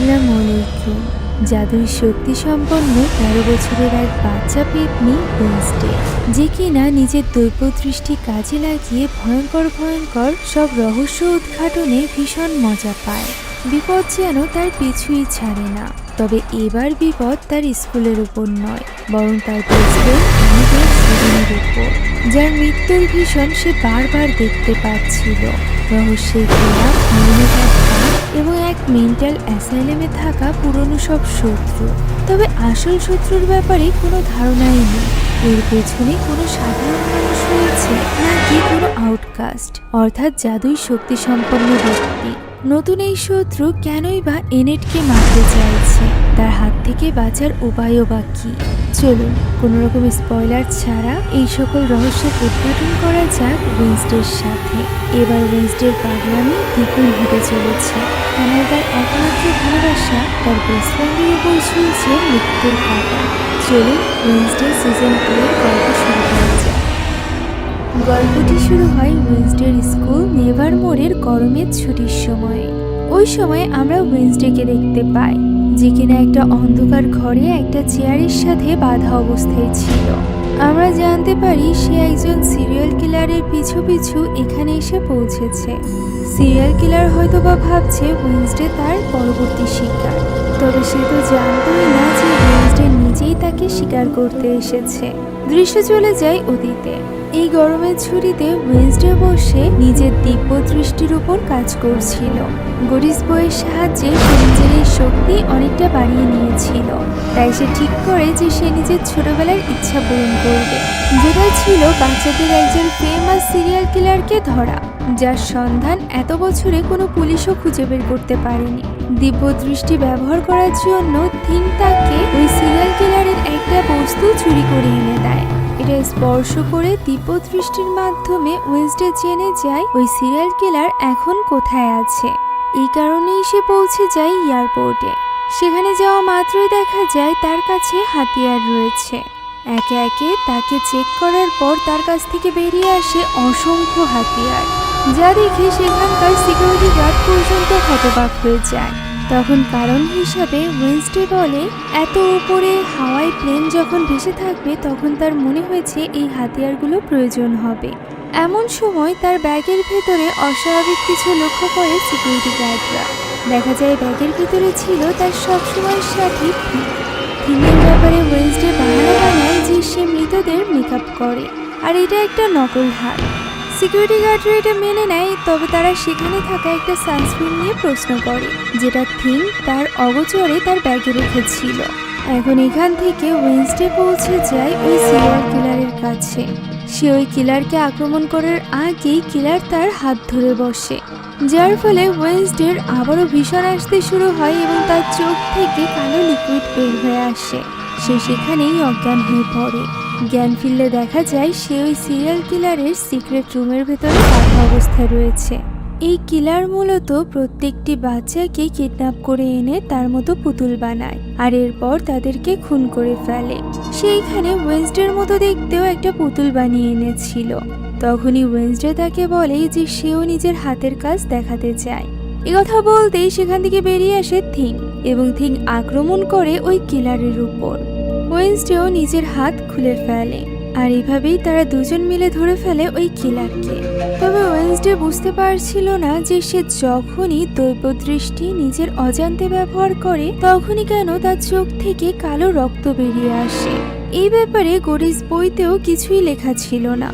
আসসালামু আলাইকুম। জাদুই শক্তি সম্পন্ন ১৩ বছরের এক বাচ্চা পেতনি ওয়েনসডে, যে কিনা নিজের দৈব দৃষ্টি কাজে লাগিয়ে ভয়ঙ্কর সব রহস্য উদ্ঘাটনে ভীষণ মজা পায়। বিপদ যেন তার পিছুই ছাড়ে না। তবে এবার বিপদ তার স্কুলের উপর নয়, বরং তার বেস্টফ্রেন্ড অ্যানিবেল সেভেনের উপর, যার মৃত্যুর ভীষণ সে বারবার দেখতে পাচ্ছিল। রহস্যের খেলা, এবং এক মেন্টাল অ্যাসাইলেমে থাকা পুরনো সব শত্রু। তবে আসল শত্রুর ব্যাপারে কোনো ধারণাই নেই। এর পেছনে কোনো সাধারণ মানুষ রয়েছে নাকি কোনো আউটকাস্ট, অর্থাৎ জাদুই শক্তি সম্পন্ন ব্যক্তি। নতুন এই শত্রু কেনই বা এনেটকে মারতে চাইছে? তার হাত থেকে বাঁচার উপায়ও বা কি? চলুন কোনো রকম স্পয়লার ছাড়া এই সকল রহস্যের উদ্ঘাটন করা যাক ওয়েনসডের সাথে। এবার ওয়েনসডের পাগলামি দ্বিগুণ হতে চলেছে, কেন তার একমাত্র ভালোবাসা তার বেস্ট ফ্রেন্ডের উপর ঝুলছে মৃত্যুর কাঁটা। চলুন ওয়েনসডে সিজন 2 এর গল্প শুরু করা যাক। গল্পটি শুরু হয় ওয়েনসডের স্কুল নেভারমোরের গরমের ছুটির সময়ে। ওই সময় আমরা ওয়েনসডেকে দেখতে পাই, যে কিনা একটা অন্ধকার ঘরে একটা চেয়ারের সাথে বাঁধা অবস্থায় ছিল। আমরা জানতে পারি সে একজন সিরিয়াল কিলারের পিছু এখানে এসে পৌঁছেছে। সিরিয়াল কিলার হয়তো বা ভাবছে ওয়েনসডে তার পরবর্তী শিকার, তবে সে তো জানতই না যে ওয়েনসডে নিজেই তাকে শিকার করতে এসেছে। দৃশ্য চলে যায় অতীতে। এই গরমের ছুটিতে ওয়েনসডে বসে নিজের দিব্য দৃষ্টির উপর কাজ করছিল। গরিস বইয়ের সাহায্যে সে নিজের এই শক্তি অনেকটা বাড়িয়ে নিয়েছিল। তাই সে ঠিক করে যে সে নিজের ছোটবেলার ইচ্ছা পূরণ করবে, যেটা ছিল বাচ্চাদের একজন ফেমাস সিরিয়াল কিলারকে ধরা, যার সন্ধান এত বছরে কোনো পুলিশও খুঁজে বের করতে পারেনি। দিব্য দৃষ্টি ব্যবহার করার জন্য থিং তাকে ওই সিরিয়াল কিলারের একটা বস্তু চুরি করে এনে দেয়। এটা স্পর্শ করে দিব্য দৃষ্টির মাধ্যমে ওয়েনসডে জেনে যায় ওই সিরিয়াল কিলার এখন কোথায় আছে। এই কারণেই সে পৌঁছে যায় এয়ারপোর্টে। সেখানে যাওয়া মাত্রই দেখা যায় তার কাছে হাতিয়ার রয়েছে। একে একে তাকে চেক করার পর তার কাছ থেকে বেরিয়ে আসে অসংখ্য হাতিয়ার, যা দেখে সেখানকার সিকিউরিটি গার্ড পর্যন্ত হতবাক হয়ে যায়। তখন কারণ হিসাবে ওয়েনসডে বলে, এত উপরে হাওয়ায় প্লেন যখন ভেসে থাকবে তখন তার মনে হয়েছে এই হাতিয়ারগুলো প্রয়োজন হবে। এমন সময় তার ব্যাগের ভেতরে অস্বাভাবিক কিছু লক্ষ্য করে সিকিউরিটি গার্ডরা। দেখা যায় ব্যাগের ভেতরে ছিল তার সবসময়ের সাথী থিমের ব্যাপারে ওয়েনসডে বাহানা বানায় যে সে মৃতদের মেকআপ করে, আর এটা একটা নকল হাত। সিকিউরিটি গার্ডরা এটা মেনে নেয়, তবে তারা সেখানে থাকা একটা সানস্ক্রিন নিয়ে প্রশ্ন করে, যেটা থিং তার অগোচরে তার ব্যাগে রেখেছিল। এখন এখান থেকে ওয়েনসডে পৌঁছে যায় ওই সিরিয়াল কিলারের কাছে। সে ওই কিলারকে আক্রমণ করার আগেই কিলার তার হাত ধরে বসে, যার ফলে ওয়েনসডের আবারও ভীষণ আসতে শুরু হয় এবং তার চোখ থেকে কালো লিকুইড বের হয়ে আসে। সে সেখানেই অজ্ঞান হয়ে পড়ে। জ্ঞান ফিরলে দেখা যায় সে ওই সিরিয়াল কিলারের সিক্রেট রুমের ভেতরে বাঁধা অবস্থায় রয়েছে। এই কিলার মূলত প্রত্যেকটি বাচ্চাকে কিডন্যাপ করে এনে তার মতো পুতুল বানায়, আর এরপর তাদেরকে খুন করে ফেলে। সেইখানে ওয়েনসডের মতো দেখতেও একটা পুতুল বানিয়ে এনেছিল। তখনই ওয়েনসডে তাকে বলে যে সেও নিজের হাতের কাজ দেখাতে চায়। একথা বলতেই সেখান থেকে বেরিয়ে আসে থিং, এবং থিং আক্রমণ করে ওই কিলারের উপর। ওয়েনসডেও নিজের হাত খুলে ফেলে, আর এভাবেই তারা দুজন মিলে ধরে ফেলে ওই কিলারকে। তবে ওয়েনসডে বুঝতে পারছিল না যে সে যখনই দৈব দৃষ্টি নিজের অজান্তে ব্যবহার করে তখনই কেন তার চোখ থেকে কালো রক্ত বেরিয়ে আসে। এই ব্যাপারে গরিস বইতেও কিছুই লেখা ছিল না।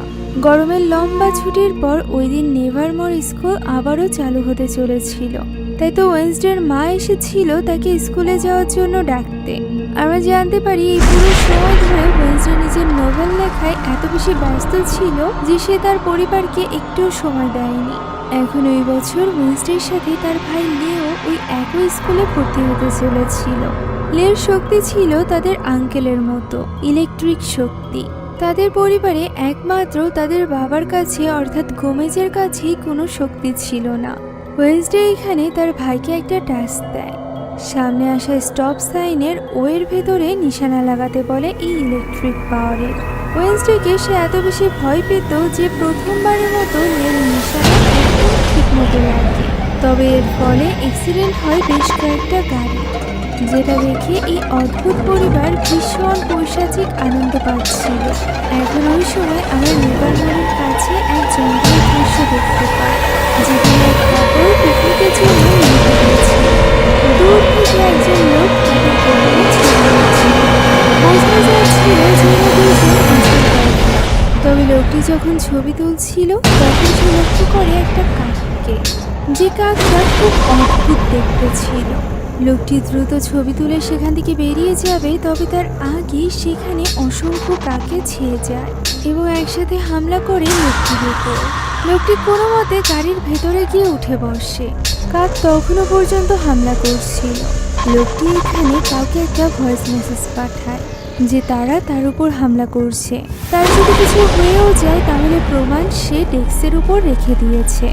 গরমের লম্বা ছুটির পর ওই দিন নেভারমোর স্কুল আবারও চালু হতে চলেছিল। তাই তো ওয়েনসডের মা এসেছিল তাকে স্কুলে যাওয়ার জন্য ডাকতে। আমরা জানতে পারি এই পুরো সময় ধরে ওয়েনসডে নিজের নোভেল লেখায় এত বেশি ব্যস্ত ছিল যে সে তার পরিবারকে একটুও সময় দেয়নি। এখন ওই বছর ওয়েনসডের সাথে তার ভাই লিও ওই একই স্কুলে ভর্তি হতে চলেছিল। লিওর শক্তি ছিল তাদের আঙ্কেলের মতো, ইলেকট্রিক শক্তি। তাদের পরিবারে একমাত্র তাদের বাবার কাছে অর্থাৎ গোমেজের কাছেই কোনো শক্তি ছিল না। ওয়েনসডে এখানে তার ভাইকে একটা টাস্ক দেয়। সামনে আসা স্টপ সাইনের ওয়ের ভেতরে নিশানা লাগাতে বলে এই ইলেকট্রিক পাওয়ারের। ওয়েনসডেকে সে এত বেশি ভয় পেত যে প্রথমবারের মতো লিওর নিশানা ঠিক মতো লাগে। তবে এর ফলে অ্যাক্সিডেন্ট হয় বেশ কয়েকটা গাড়ি, যেটা দেখে এই অদ্ভুত পরিবার ভীষণ পৈশাচিক আনন্দ পাচ্ছিল। এখন ওই সময় আমরা নেভারমোরের কাছে এক জঙ্গলের দৃশ্য দেখতে পাই, যেখানে এক কাপড় পিকনিকের জন্য নিয়ে গিয়েছিল। দূর থেকে একজন লোক তাদের গল্পে ছবি নিচ্ছিল। বোঝা যাচ্ছিল যে এরা দুজন আসল কাকু। তবে লোকটি যখন ছবি তুলছিল তখন সে লক্ষ্য করে একটা কাককে, যে কাকটা খুব অদ্ভুত দেখতে ছিল। লোকটি দ্রুত ছবি তুলে সেখান থেকে বেরিয়ে যাবে, তবে তার আগে সেখানে অসংখ্য কাকে ছেয়ে যায় এবং একসাথে হামলা করে লোকটির উপর। লোকটি কোনো মতে গাড়ির ভেতরে গিয়ে উঠে বসে। কাক তখনও পর্যন্ত হামলা করছিল। লোকটি এখানে কাউকে একটা ভয়েস মেসেজ পাঠায় যে তারা তার উপর হামলা করছে। তার যদি কিছু হয়েও যায় তাহলে প্রমাণ সে ডেস্কের উপর রেখে দিয়েছে,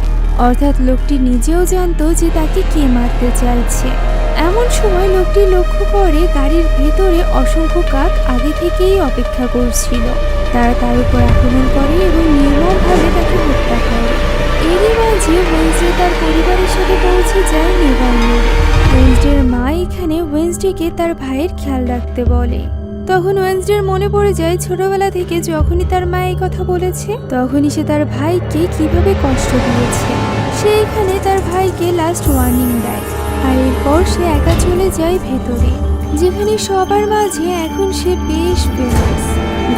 অর্থাৎ লোকটি নিজেও জানতো যে তাকে কে মারতে চাইছে। এমন সময় লোকটি লক্ষ্য করে গাড়ির ভেতরে অসংখ্য কাক আগে থেকেই অপেক্ষা করছিল। তারা তার উপর আক্রমণ করে এবং নির্মমভাবে তাকে হত্যা করে। এরই মাঝে ওয়েনসডে তার পরিবারের সাথে পৌঁছে যায় নেভারমোরে। ওয়েনসডের মা এখানে ওয়েনসডেকে তার ভাইয়ের খেয়াল রাখতে বলে। তখন ওয়েনসডের মনে পড়ে যায় ছোটবেলা থেকে যখনই তার মা এই কথা বলেছে তখনই সে তার ভাইকে কিভাবে কষ্ট দিয়েছে। সে এখানে তার ভাইকে লাস্ট ওয়ার্নিং দেয়, আর এরপর সে একা চলে যায় ভেতরে, যেখানে সবার মাঝে এখন সে বেশ ফেমাস।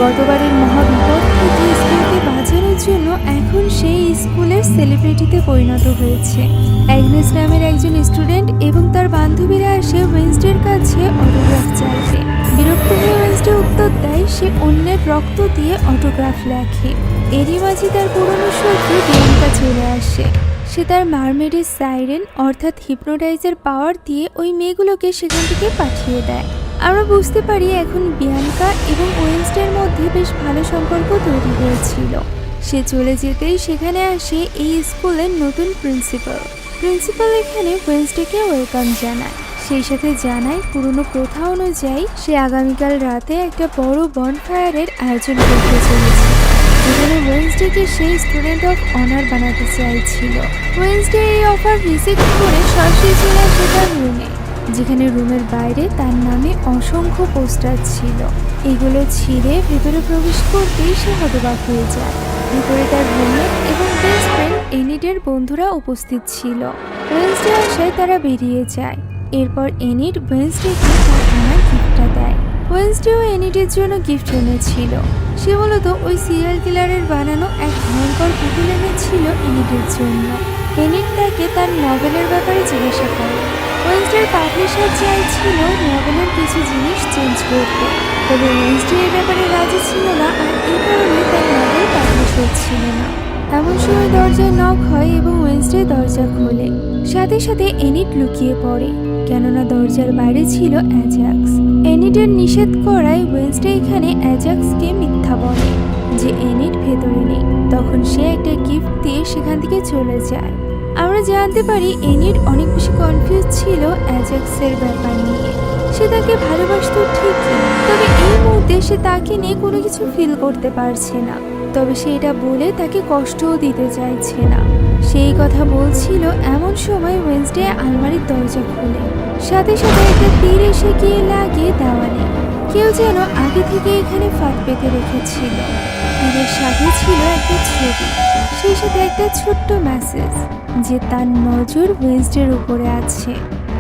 গতবারের মহাবিপদ থেকে স্কুলকে বাঁচানোর জন্য এখন সেই স্কুলের সেলিব্রিটিতে পরিণত হয়েছে। অ্যাগনেস নামের একজন স্টুডেন্ট এবং তার বান্ধবীরা আসে ওয়েনসডের কাছে অটোগ্রাফ চাইতে। বিরক্ত হয়ে ওয়েনসডে উত্তর দেয় সে অন্যের রক্ত দিয়ে অটোগ্রাফ লেখে। এরই মাঝে তার পুরনো সখী বিয়াঙ্কা চলে আসে। সে তার মারমেডের সাইরেন অর্থাৎ হিপনোটাইজার পাওয়ার দিয়ে ওই মেয়েগুলোকে সেখান থেকে পাঠিয়ে দেয়। আমরা বুঝতে পারি এখন বিয়াঙ্কা এবং ওয়েনসডের মধ্যে বেশ ভালো সম্পর্ক তৈরি হয়েছিল। সে চলে যেতেই সেখানে আসে এই স্কুলের নতুন প্রিন্সিপাল এখানে ওয়েনসডেকে ওয়েলকাম জানায়। সেই সাথে জানায় পুরনো প্রথা অনুযায়ী সে আগামীকাল রাতে একটা বড় বনফায়ারের আয়োজন করতে চলেছে, যেখানে ওয়েনসডেকে সেই স্টুডেন্ট অফ অনার বানাতে চাইছিল। ওয়েনসডে এই অফার রিজেক্ট করে সরাসরি চলে আসে তার রুমে, যেখানে রুমের বাইরে তার নামে অসংখ্য পোস্টার ছিল। এগুলো ছিঁড়ে ভেতরে প্রবেশ করতেই সে হতবাক হয়ে যায়। ভিতরে তার রুমমেট এবং বেস্ট ফ্রেন্ড এনিডের বন্ধুরা উপস্থিত ছিল। ওয়েনসডে আসায় তারা বেরিয়ে যায়। এরপর এনিড ওয়েনসডেকে তার আনা গিফটটা দেয়। ওয়েনসডেও এনিডের জন্য গিফট এনেছিল। সে মূলত ওই সিরিয়াল কিলারের বানানো এক ভয়ঙ্কর পুতুল এনেছিল এনিডের জন্য। এনিড তাকে তার নভেলের ব্যাপারে জিজ্ঞাসা করে। ওয়েনসডের পাবলিশার চাইছিল নভেলের কিছু জিনিস চেঞ্জ করতে, তবে ওয়েনসডে এর ব্যাপারে রাজি ছিল না, আর এই কারণে তার নভেল পাবলিশ হচ্ছিল না। এমন সময় দরজায় নক হয় এবং ওয়েনসডে দরজা খোলে। সাথে সাথে এনিড লুকিয়ে পড়ে, কেননা দরজার বাইরে ছিল অ্যাজাক্স। এনিডের নিষেধ করায় ওয়েনসডে এখানে অ্যাজাক্সকে মিথ্যা বলে যে এনিড ভেতরে নেই। তখন সে একটা গিফট দিয়ে সেখান থেকে চলে যায়। আমরা জানতে পারি এনিড অনেক বেশি কনফিউজ ছিল অ্যাজাক্সের ব্যাপার নিয়ে। সে তাকে ভালোবাসত ঠিকই, তবে এই মুহূর্তে সে তাকে নিয়ে কোনো কিছু ফিল করতে পারছে না। তবে সে এটা বলে তাকে কষ্টও দিতে চাইছে না। সেই কথা বলছিল এমন সময় ওয়েনসডে আলমারির দরজা খুলে। সাথে সাথে একটা তীর এসে গিয়ে লাগে দেওয়ালে। কেউ যেন আগে থেকে এখানে ফাঁদ পেতে রেখেছিল। তীরের সাথে ছিল একটা ছবি, সেই সাথে একটা ছোট্ট মেসেজ যে তার নজর ওয়েনসডের উপরে আছে।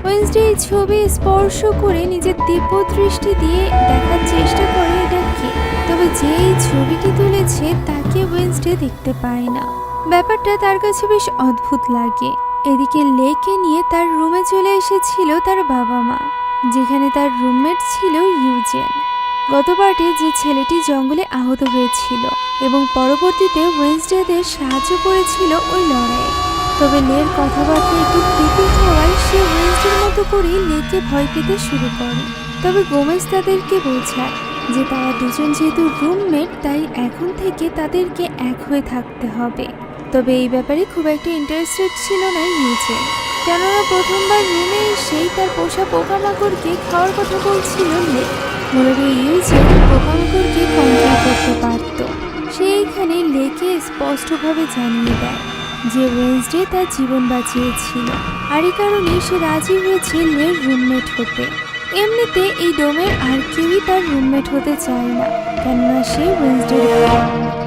ওয়েনসডে এই ছবি স্পর্শ করে নিজের দিব্য দৃষ্টি দিয়ে দেখার চেষ্টা করে এটা কে, তবে যে এই ছবিটি তুলেছে তাকে ওয়েনসডে দেখতে পায় না। ব্যাপারটা তার কাছে বেশ অদ্ভুত লাগে। এদিকে লেকে নিয়ে তার রুমে চলে এসেছিল তার বাবা মা, যেখানে তার রুমমেট ছিল ইউজেন। গত পার্টে যে ছেলেটি জঙ্গলে আহত হয়েছিল এবং পরবর্তীতে ওয়েনসডেদের সাহায্য করেছিল ওই লড়াইয়ে। তবে লের কথাবার্তা একটু ক্রিপি হওয়ায় সে ওয়েনসডের মতো করেই লেকে ভয় পেতে শুরু করে। তবে গোমেজ তাদেরকে বোঝায় যে তারা দুজন যেহেতু রুমমেট তাই এখন থেকে তাদেরকে এক হয়ে থাকতে হবে। তবে এই ব্যাপারে খুব একটা ইন্টারেস্টেড ছিল না ইউজেন, কেননা প্রথমবার রুমে এসেই তার পোষা পোকামাকড়কে খাওয়ার কথা বলছিল লে। মূলত ইউজেন পোকামাকড়কে কন্ট্রোল করতে পারত। সে এখানে লেকে স্পষ্টভাবে জানিয়ে দেয় যে ওয়েনসডে তার জীবন বাঁচিয়েছিল, আর এই কারণে সে রাজি হয়েছে লের রুমমেট হতে। এমনিতে এই ডোমের আর কেউই তার রুমমেট হতে চায় না, কেননা সে ওয়েনসডে।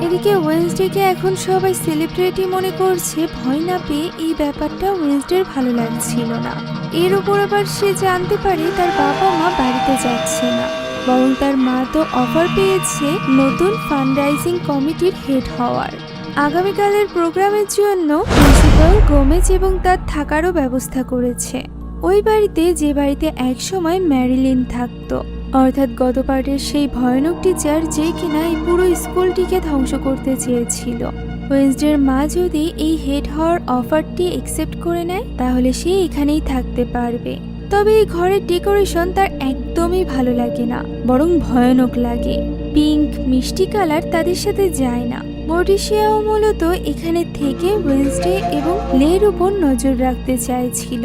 এদিকে ওয়েনসডেকে এখন সবাই সেলিব্রিটি মনে করছে। ভয় না পেয়ে এই ব্যাপারটা ওয়েনসডের ভালো লাগছিল না। এর উপর আবার সে জানতে পারে তার বাবা মা বাড়িতে যাচ্ছে না, বরং তার মা তো অফার পেয়েছে নতুন ফান্ডরাইজিং কমিটির হেড হওয়ার। আগামীকালের প্রোগ্রামের জন্য প্রিন্সিপাল গোমেজ এবং তার থাকারও ব্যবস্থা করেছে ওই বাড়িতে, যে বাড়িতে একসময় ম্যারিলিন থাকতো, অর্থাৎ গত পার্টের সেই ভয়ানক টিচার যে কিনা এই পুরো স্কুলটিকে ধ্বংস করতে চেয়েছিল। ওয়েনসডের মা যদি এই হেড হওয়ার অফারটি অ্যাকসেপ্ট করে নেয় তাহলে সে এখানেই থাকতে পারবে। তবে এই ঘরের ডেকোরেশন তার একদমই ভালো লাগে না, বরং ভয়ানক লাগে। পিঙ্ক মিষ্টি কালার তাদের সাথে যায় না। মর্টিসিয়াও মূলত এখানে থেকে ওয়েনসডে এবং লের উপর নজর রাখতে চাইছিল,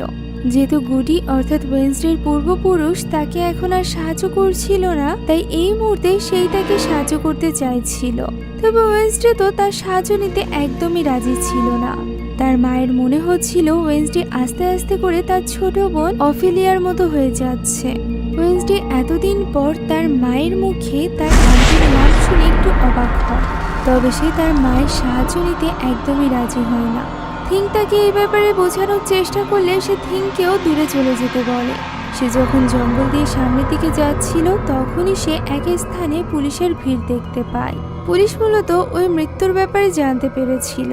যেহেতু গুডি অর্থাৎ ওয়েনসডের পূর্বপুরুষ তাকে এখন আর সাহায্য করছিল না, তাই এই মুহূর্তে সেই তাকে সাহায্য করতে চাইছিল। তবে ওয়েনসডে তো তার সাহায্য নিতে একদমই রাজি ছিল না। তার মায়ের মনে হচ্ছিল ওয়েনসডে আস্তে আস্তে করে তার ছোট বোন অফিলিয়ার মতো হয়ে যাচ্ছে। ওয়েনসডে এতদিন পর তার মায়ের মুখে তার আন্টির নাম শুনে একটু অবাক হয়, তবে সে তার মায়ের সাহায্য নিতে একদমই রাজি হয় না। থিং তাকে এই ব্যাপারে বোঝানোর চেষ্টা করলে সে থিংকেও দূরে চলে যেতে বলে। সে যখন জঙ্গল দিয়ে সামনের দিকে যাচ্ছিল তখনই সে এক স্থানে পুলিশের ভিড় দেখতে পায়। পুলিশ মূলত ওই মৃত্যুর ব্যাপারে জানতে পেরেছিল।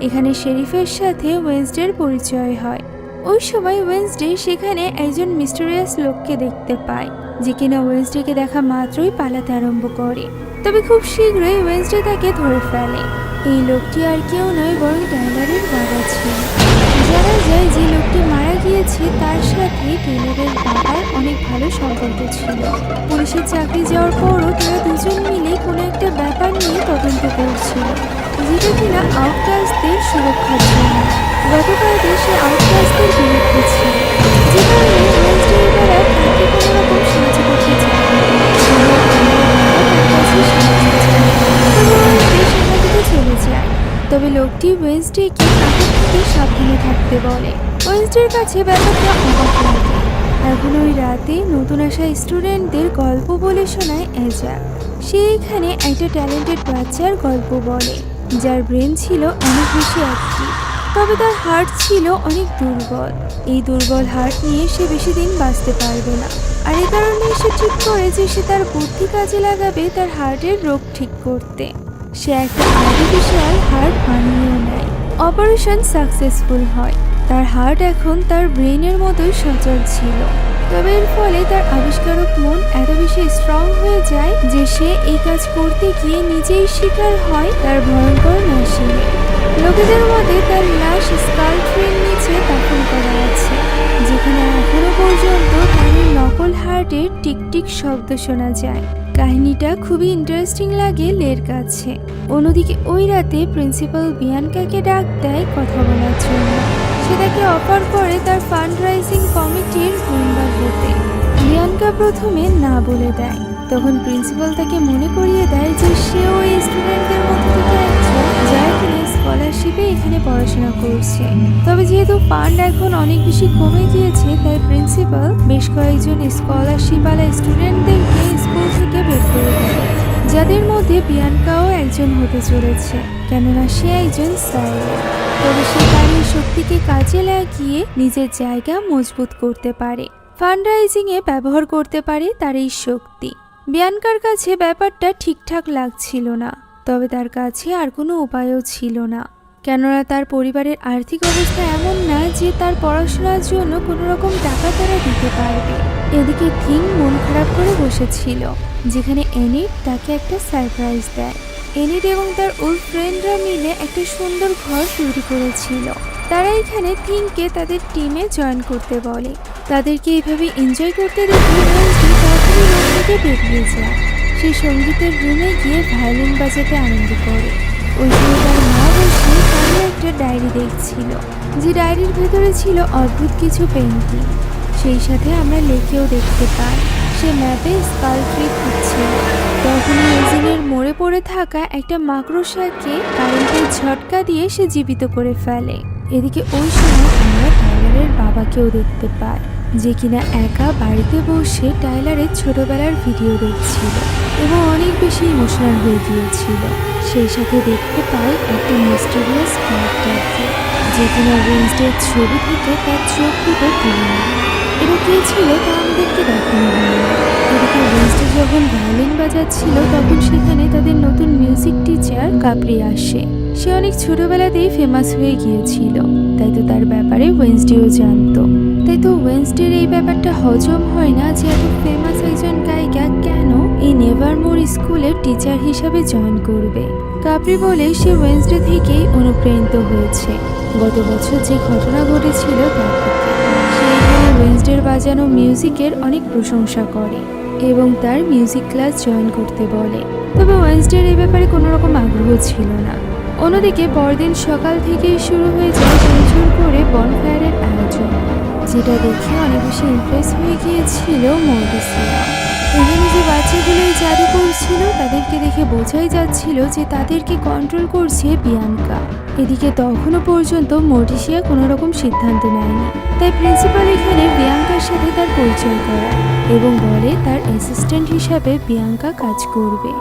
এখানে শেরিফের সাথে ওয়েনসডের পরিচয় হয়। ওই সময় ওয়েনসডে সেখানে একজন মিস্টেরিয়াস লোককে দেখতে পায়, যে কিনা ওয়েনসডেকে দেখা মাত্রই পালাতে আরম্ভ করে। তবে খুব শীঘ্রই ওয়েনসডে তাকে ধরে ফেলে। এই লোকটি আর কেউ নয়, বরং টাইলারের বাবা ছিল। জানা যায় যে লোকটি মারা গিয়েছে তার সাথে টেইলরের বাবার অনেক ভালো সম্পর্ক ছিল। পুলিশের চাকরি যাওয়ার পরও তারা দুজন মিলে কোনো একটা ব্যাপার নিয়ে তদন্ত করছিল, যেটা কিনা আউটকাস্টদের সুরক্ষার জন্য। গতকাল সে আউটকাস্টদের বিরুদ্ধে ছিল, যে কারণে ওয়েনসডে এবার আর তাকে কোনো রকম সাহায্য করতে চায় না। চলে যায়। তবে লোকটি ওয়েনসডেকে আগে থেকে সাবধানে থাকতে বলে। ওয়েনসডের কাছে ব্যাপারটা অবাক লাগে। এখন ওই রাতে নতুন আসা স্টুডেন্টদের গল্প বলে শোনায় এজাক। সে এখানে একটা ট্যালেন্টেড বাচ্চার গল্প বলে, যার ব্রেন ছিল অনেক বেশি অ্যাক্টিভ, তবে তার হার্ট ছিল অনেক দুর্বল। এই দুর্বল হার্ট নিয়ে সে বেশি দিন বাঁচতে পারবে না, আর এই কারণে সে ঠিক করে যে সে তার বুদ্ধি কাজে লাগাবে তার হার্টের রোগ ঠিক করতে। সে একটা আর্টিফিশিয়াল হার্ট বানিয়েও নেয়। অপারেশন সাকসেসফুল হয়। তার হার্ট এখন তার ব্রেনের মতোই সচল ছিল। তবে এর ফলে তার আবিষ্কারক মন এত বেশি স্ট্রং হয়ে যায় যে সে এই কাজ করতে গিয়ে নিজেই শিকার হয় তার ভয়ঙ্কর মেশিনে। লোকেদের মধ্যে তার লাশ স্কাল্পট্রির নিচে দাফন করা আছে, যেখানে এখনো পর্যন্ত তার নকল হার্টের টিকটিক শব্দ শোনা যায়। কাহিনীটা খুবই ইন্টারেস্টিং লাগে লের কাছে। অন্যদিকে ওই রাতে প্রিন্সিপাল বিয়ানকাকে ডাক দেয় কথা বলার জন্য। সে তাকে অফার করে তার ফান্ডরাইজিং কমিটির মেম্বার হতে। বিয়ানকা প্রথমে না বলে দেয়। তখন প্রিন্সিপাল তাকে মনে করিয়ে দেয় যে সেও এই স্টুডেন্টদের মধ্যে থেকে একজন, যারা কিনা স্কলারশিপে এখানে পড়াশোনা করছে। তবে যেহেতু ফান্ড এখন অনেক বেশি কমে গিয়েছে, তাই প্রিন্সিপাল বেশ কয়েকজন স্কলারশিপওয়ালা স্টুডেন্টদেরকে স্কুল থেকে বের করে দেয়, যাদের মধ্যে বিয়ানকাও একজন হতে চলেছে, কেননা সে একজন সাইলেন্ট। তবে সে তার এই শক্তিকে কাজে লাগিয়ে নিজের জায়গা মজবুত করতে পারে, ফান্ডরাইজিংয়ে ব্যবহার করতে পারে তার এই শক্তি। বিয়ানকার কাছে ব্যাপারটা ঠিকঠাক লাগছিল না, তবে তার কাছে আর কোনো উপায়ও ছিল না, কেননা তার পরিবারের আর্থিক অবস্থা এমন না যে তার পড়াশোনার জন্য কোনো রকম টাকা তারা দিতে পারবে। এদিকে থিং মন খারাপ করে বসেছিল, যেখানে এনিট তাকে একটা সারপ্রাইজ দেয়। এনিট এবং তার ওল্ড ফ্রেন্ডরা মিলে একটা সুন্দর ঘর তৈরি করেছিল। তারা এখানে থিংকে তাদের টিমে জয়েন করতে বলে। তাদেরকে এইভাবে এনজয় করতে দেখে ওয়েনসডে তাড়াতাড়ি রুম থেকে বেরিয়ে যায়। সে সঙ্গীতের রুমে গিয়ে ভায়োলিন বাজাতে আনন্দ করে। ওই সময় তার মা বসে তার একটা ডায়েরি দেখছিল, যে ডায়েরির ভেতরে ছিল অদ্ভুত কিছু পেন্টিং। সেই সাথে আমরা লেকেও দেখতে পাই। সে ম্যাপে স্কাল ট্রি খুঁজছিল। তখনই এজিনের মরে পড়ে থাকা একটা মাকড়সাকে কারেন্টের ঝটকা দিয়ে সে জীবিত করে ফেলে। এদিকে ওই সময় আমরা টাইলারের বাবাকেও দেখতে পাই, যে কিনা একা বাড়িতে বসে টাইলারের ছোটবেলার ভিডিও দেখছিল এবং অনেক বেশি ইমোশনাল হয়ে গিয়েছিল। সেই সাথে দেখতে পাই একটা মিস্টেরিয়াস ক্যারেক্টারকে, যে কিনা ওয়েনসডের ছবি থেকে তার চোখ দুটো তুলে নেয়। এটা কে ছিল তা আমাদেরকে দেখানো হলো। এদিকে ওয়েনসডে যখন ভায়োলিন বাজাচ্ছিল তখন সেখানে তাদের নতুন মিউজিক টিচার কাপ্রি আসে। সে অনেক ছোটবেলাতেই ফেমাস হয়ে গিয়েছিল, তাই তো তার ব্যাপারে ওয়েনসডেও জানতো। তাই তো ওয়েনসডের এই ব্যাপারটা হজম হয় না যে এত ফেমাস একজন গায়িকা কেন এই নেভারমোর স্কুলের টিচার হিসাবে জয়েন করবে। কাপ্রি বলে সে ওয়েনসডে থেকেই অনুপ্রাণিত হয়েছে গত বছর যে ঘটনা ঘটেছিল তার থেকে। সে এখানে ওয়েনসডের বাজানো মিউজিকের অনেক প্রশংসা করে এবং তার মিউজিক ক্লাস জয়েন করতে বলে। তবে ওয়েনসডের এই ব্যাপারে কোনো রকম আগ্রহ ছিল না। অন্যদিকে পরদিন সকাল থেকেই শুরু হয়ে যায় জোর করে বনফায়ারের আয়োজন, যেটা দেখে অনেক বেশি ইমপ্রেস হয়ে গিয়েছিল মর্টিসিয়া। এখানে যে বাচ্চাগুলো এই জাদু করছিল তাদেরকে দেখে বোঝাই যাচ্ছিল যে তাদেরকে কন্ট্রোল করছে বিয়াঙ্কা। এদিকে তখনও পর্যন্ত মর্টিসিয়া কোনো রকম সিদ্ধান্ত নেয়নি, তাই প্রিন্সিপাল এখানে বিয়াঙ্কার সাথে তার পরিচয় করায় এবং বলে তার অ্যাসিস্ট্যান্ট হিসাবে বিয়াঙ্কা কাজ করবে।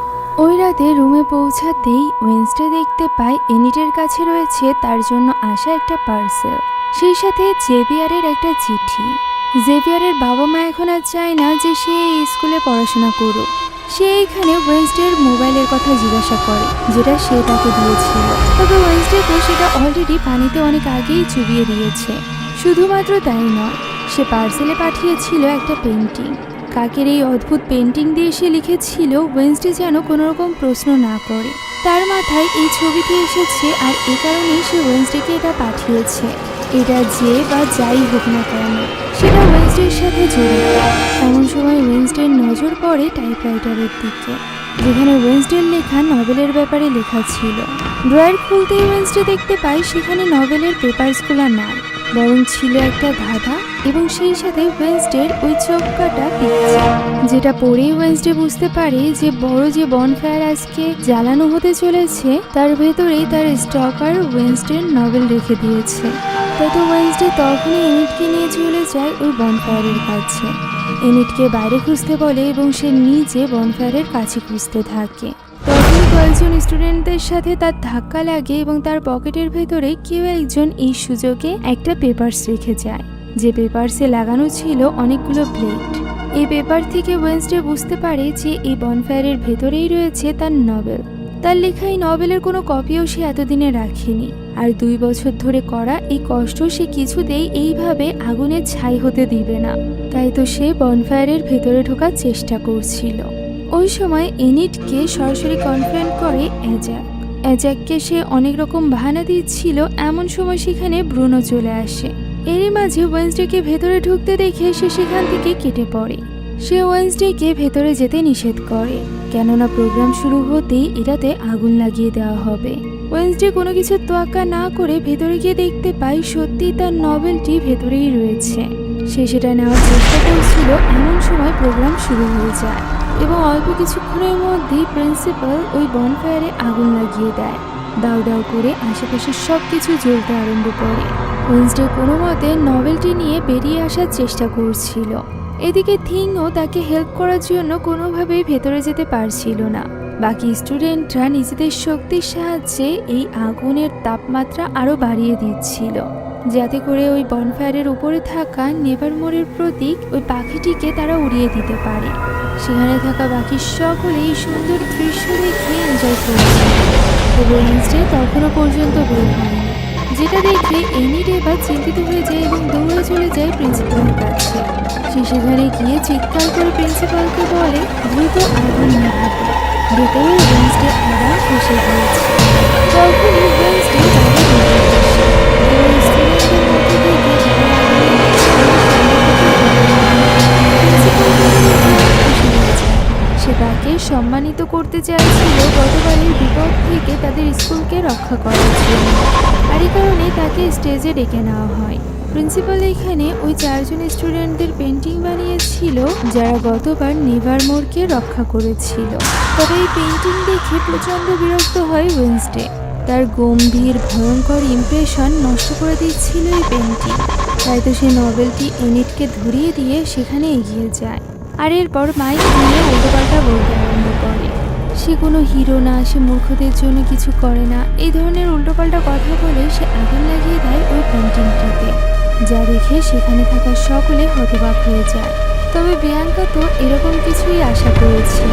ওই রাতে রুমে পৌঁছাতেই ওয়েনসডে দেখতে পায় এনিটের কাছে রয়েছে তার জন্য আসা একটা পার্সেল, সেই সাথে জেভিয়ারের একটা চিঠি। জেভিয়ারের বাবা মা এখন আর চায় না যে সে এই স্কুলে পড়াশোনা করুক। সে এখানে ওয়েনসডের মোবাইলের কথা জিজ্ঞাসা করে, যেটা সে তাকে দিয়েছিল। তবে ওয়েনসডে তো সেটা অলরেডি পানিতে অনেক আগেই চুবিয়ে দিয়েছে। শুধুমাত্র তাই নয়, সে পার্সেলে পাঠিয়েছিল একটা পেন্টিং। কাকের এই অদ্ভুত পেন্টিং দিয়ে সে লিখেছিল ওয়েনসডে যেন কোনো রকম প্রশ্ন না করে। তার মাথায় এই ছবিটি এসেছে আর এ কারণেই সে ওয়েনসডেকে এটা পাঠিয়েছে। এটা যে বা যাই হোক না কেন সেটা ওয়েনসডের সাথে জড়িত। এমন সময় ওয়েনসডের নজর পড়ে টাইপরাইটারের দিকে, যেখানে ওয়েনসডের লেখা নভেলের ব্যাপারে লেখা ছিল। ড্রয়ার খুলতেই ওয়েনসডে দেখতে পায় সেখানে নভেলের পেপারসগুলো নাই, বরং ছিল একটা ধাঁধা এবং সেই সাথে ওয়েনসডের ওই চোখ কাটা পিকচার, যেটা পড়েই ওয়েনসডে বুঝতে পারে যে বড় যে বনফায়ার আজকে জ্বালানো হতে চলেছে তার ভেতরেই তার স্টকার ওয়েনসডের নভেল রেখে দিয়েছে। তাই তো ওয়েনসডে তখনই এনিটকে নিয়ে চলে যায় ওই বনফায়ারের কাছে। এনিটকে বাইরে খুঁজতে বলে এবং সে নিজে বনফায়ারের কাছে খুঁজতে থাকে। তখন কয়েকজন স্টুডেন্টদের সাথে তার ধাক্কা লাগে এবং তার পকেটের ভেতরে কেউ একজন এই সুযোগে একটা পেপারস রেখে যায়, যে পেপারসে লাগানো ছিল অনেকগুলো প্লেট। এই পেপার থেকে ওয়েনসডে বুঝতে পারে যে এই বনফায়ারের ভেতরেই রয়েছে তার নভেল। তার লেখা এই নভেলের কোনো কপিও সে এতদিনে রাখেনি, আর 2 বছর ধরে করা এই কষ্ট সে কিছুতেই এইভাবে আগুনের ছাই হতে দিবে না। তাই তো সে বনফায়ারের ভেতরে ঢোকার চেষ্টা করছিল। ওই সময় এনিটকে সরাসরি কনফ্রেন্ট করে অ্যাজাককে সে অনেক রকম বাহানা দিচ্ছিল। এমন সময় সেখানে ব্রুনো চলে আসে। এরই মাঝে ওয়েনসডেকে ভেতরে ঢুকতে দেখে সে সেখান থেকে কেটে পড়ে। সে ওয়েনসডেকে ভেতরে যেতে নিষেধ করে, কেননা প্রোগ্রাম শুরু হতেই এটাতে আগুন লাগিয়ে দেওয়া হবে। ওয়েনসডে কোনো কিছু তোয়াক্কা না করে ভেতরে গিয়ে দেখতে পায় সত্যিই তার নভেলটি ভেতরেই রয়েছে। সে সেটা নেওয়ার চেষ্টা করছিল, এমন সময় প্রোগ্রাম শুরু হয়ে যায় এবং অল্প কিছুক্ষণের মধ্যেই প্রিন্সিপাল ওই বনফায়ারে আগুন লাগিয়ে দেয়। দাউ দাউ করে আশেপাশে সব কিছু জ্বলতে আরম্ভ করে। ওয়েনসডে কোনো মতে নভেলটি নিয়ে বেরিয়ে আসার চেষ্টা করছিল। এদিকে থিংও তাকে হেল্প করার জন্য কোনোভাবেই ভেতরে যেতে পারছিল না। বাকি স্টুডেন্টরা নিজেদের শক্তির সাহায্যে এই আগুনের তাপমাত্রা আরও বাড়িয়ে দিচ্ছিল, যাতে করে ওই বনফায়ারের উপরে থাকা নেভারমোরের প্রতীক ওই পাখিটিকে তারা উড়িয়ে দিতে পারে। সেখানে থাকা বাকি সকলে এই সুন্দর দৃশ্য দেখে এনজয় করছিল। ওয়েনসডে তখনও পর্যন্ত বের হয়নি, যেটা দেখে এনিট এবার চিন্তিত হয়ে যায় এবং দৌড়ে চলে যায় প্রিন্সিপালের কাছে। সে সেখানে গিয়ে চিৎকার করে প্রিন্সিপালকে বলে দ্রুত আগুন নেভাতে। ভেতরে ওয়েনসডে আবার ফেসে গিয়েছে। তখনই ওয়েনসডে বাইরে বেরিয়ে আসে এবং স্টুডেন্টদের মধ্যে থেকে সে তাকে সম্মানিত করতে চাইছিল গতকালের বিপদ থেকে তাদের স্কুলকে রক্ষা করার জন্য। আর এই কারণে তাকে স্টেজে ডেকে নেওয়া হয়। প্রিন্সিপাল এখানে ওই 4 জন স্টুডেন্টদের পেন্টিং বানিয়েছিল যারা গতবার নেভারমোরকে রক্ষা করেছিল। তবে এই পেন্টিং দেখে প্রচণ্ড বিরক্ত হয় ওয়েনসডে। তার গম্ভীর ভয়ঙ্কর ইমপ্রেশন নষ্ট করে দিচ্ছিল এই পেন্টিং। তাই তো সে নভেলটি এনিটকে ধরিয়ে দিয়ে সেখানে এগিয়ে যায়। আর এরপর মাইক নিয়ে উল্টোপাল্টা বলতে আরম্ভ করে। সে কোনো হিরো না, সে মূর্খদের জন্য কিছু করে না, এই ধরনের উল্টোপাল্টা কথা বলে সে আগুন লাগিয়ে দেয় ওই পেন্টিংটিতে, যা দেখে সেখানে থাকা সকলে হতবাক হয়ে যায়। তবে বিয়াঙ্কা তো এরকম কিছুই আশা করেছিল।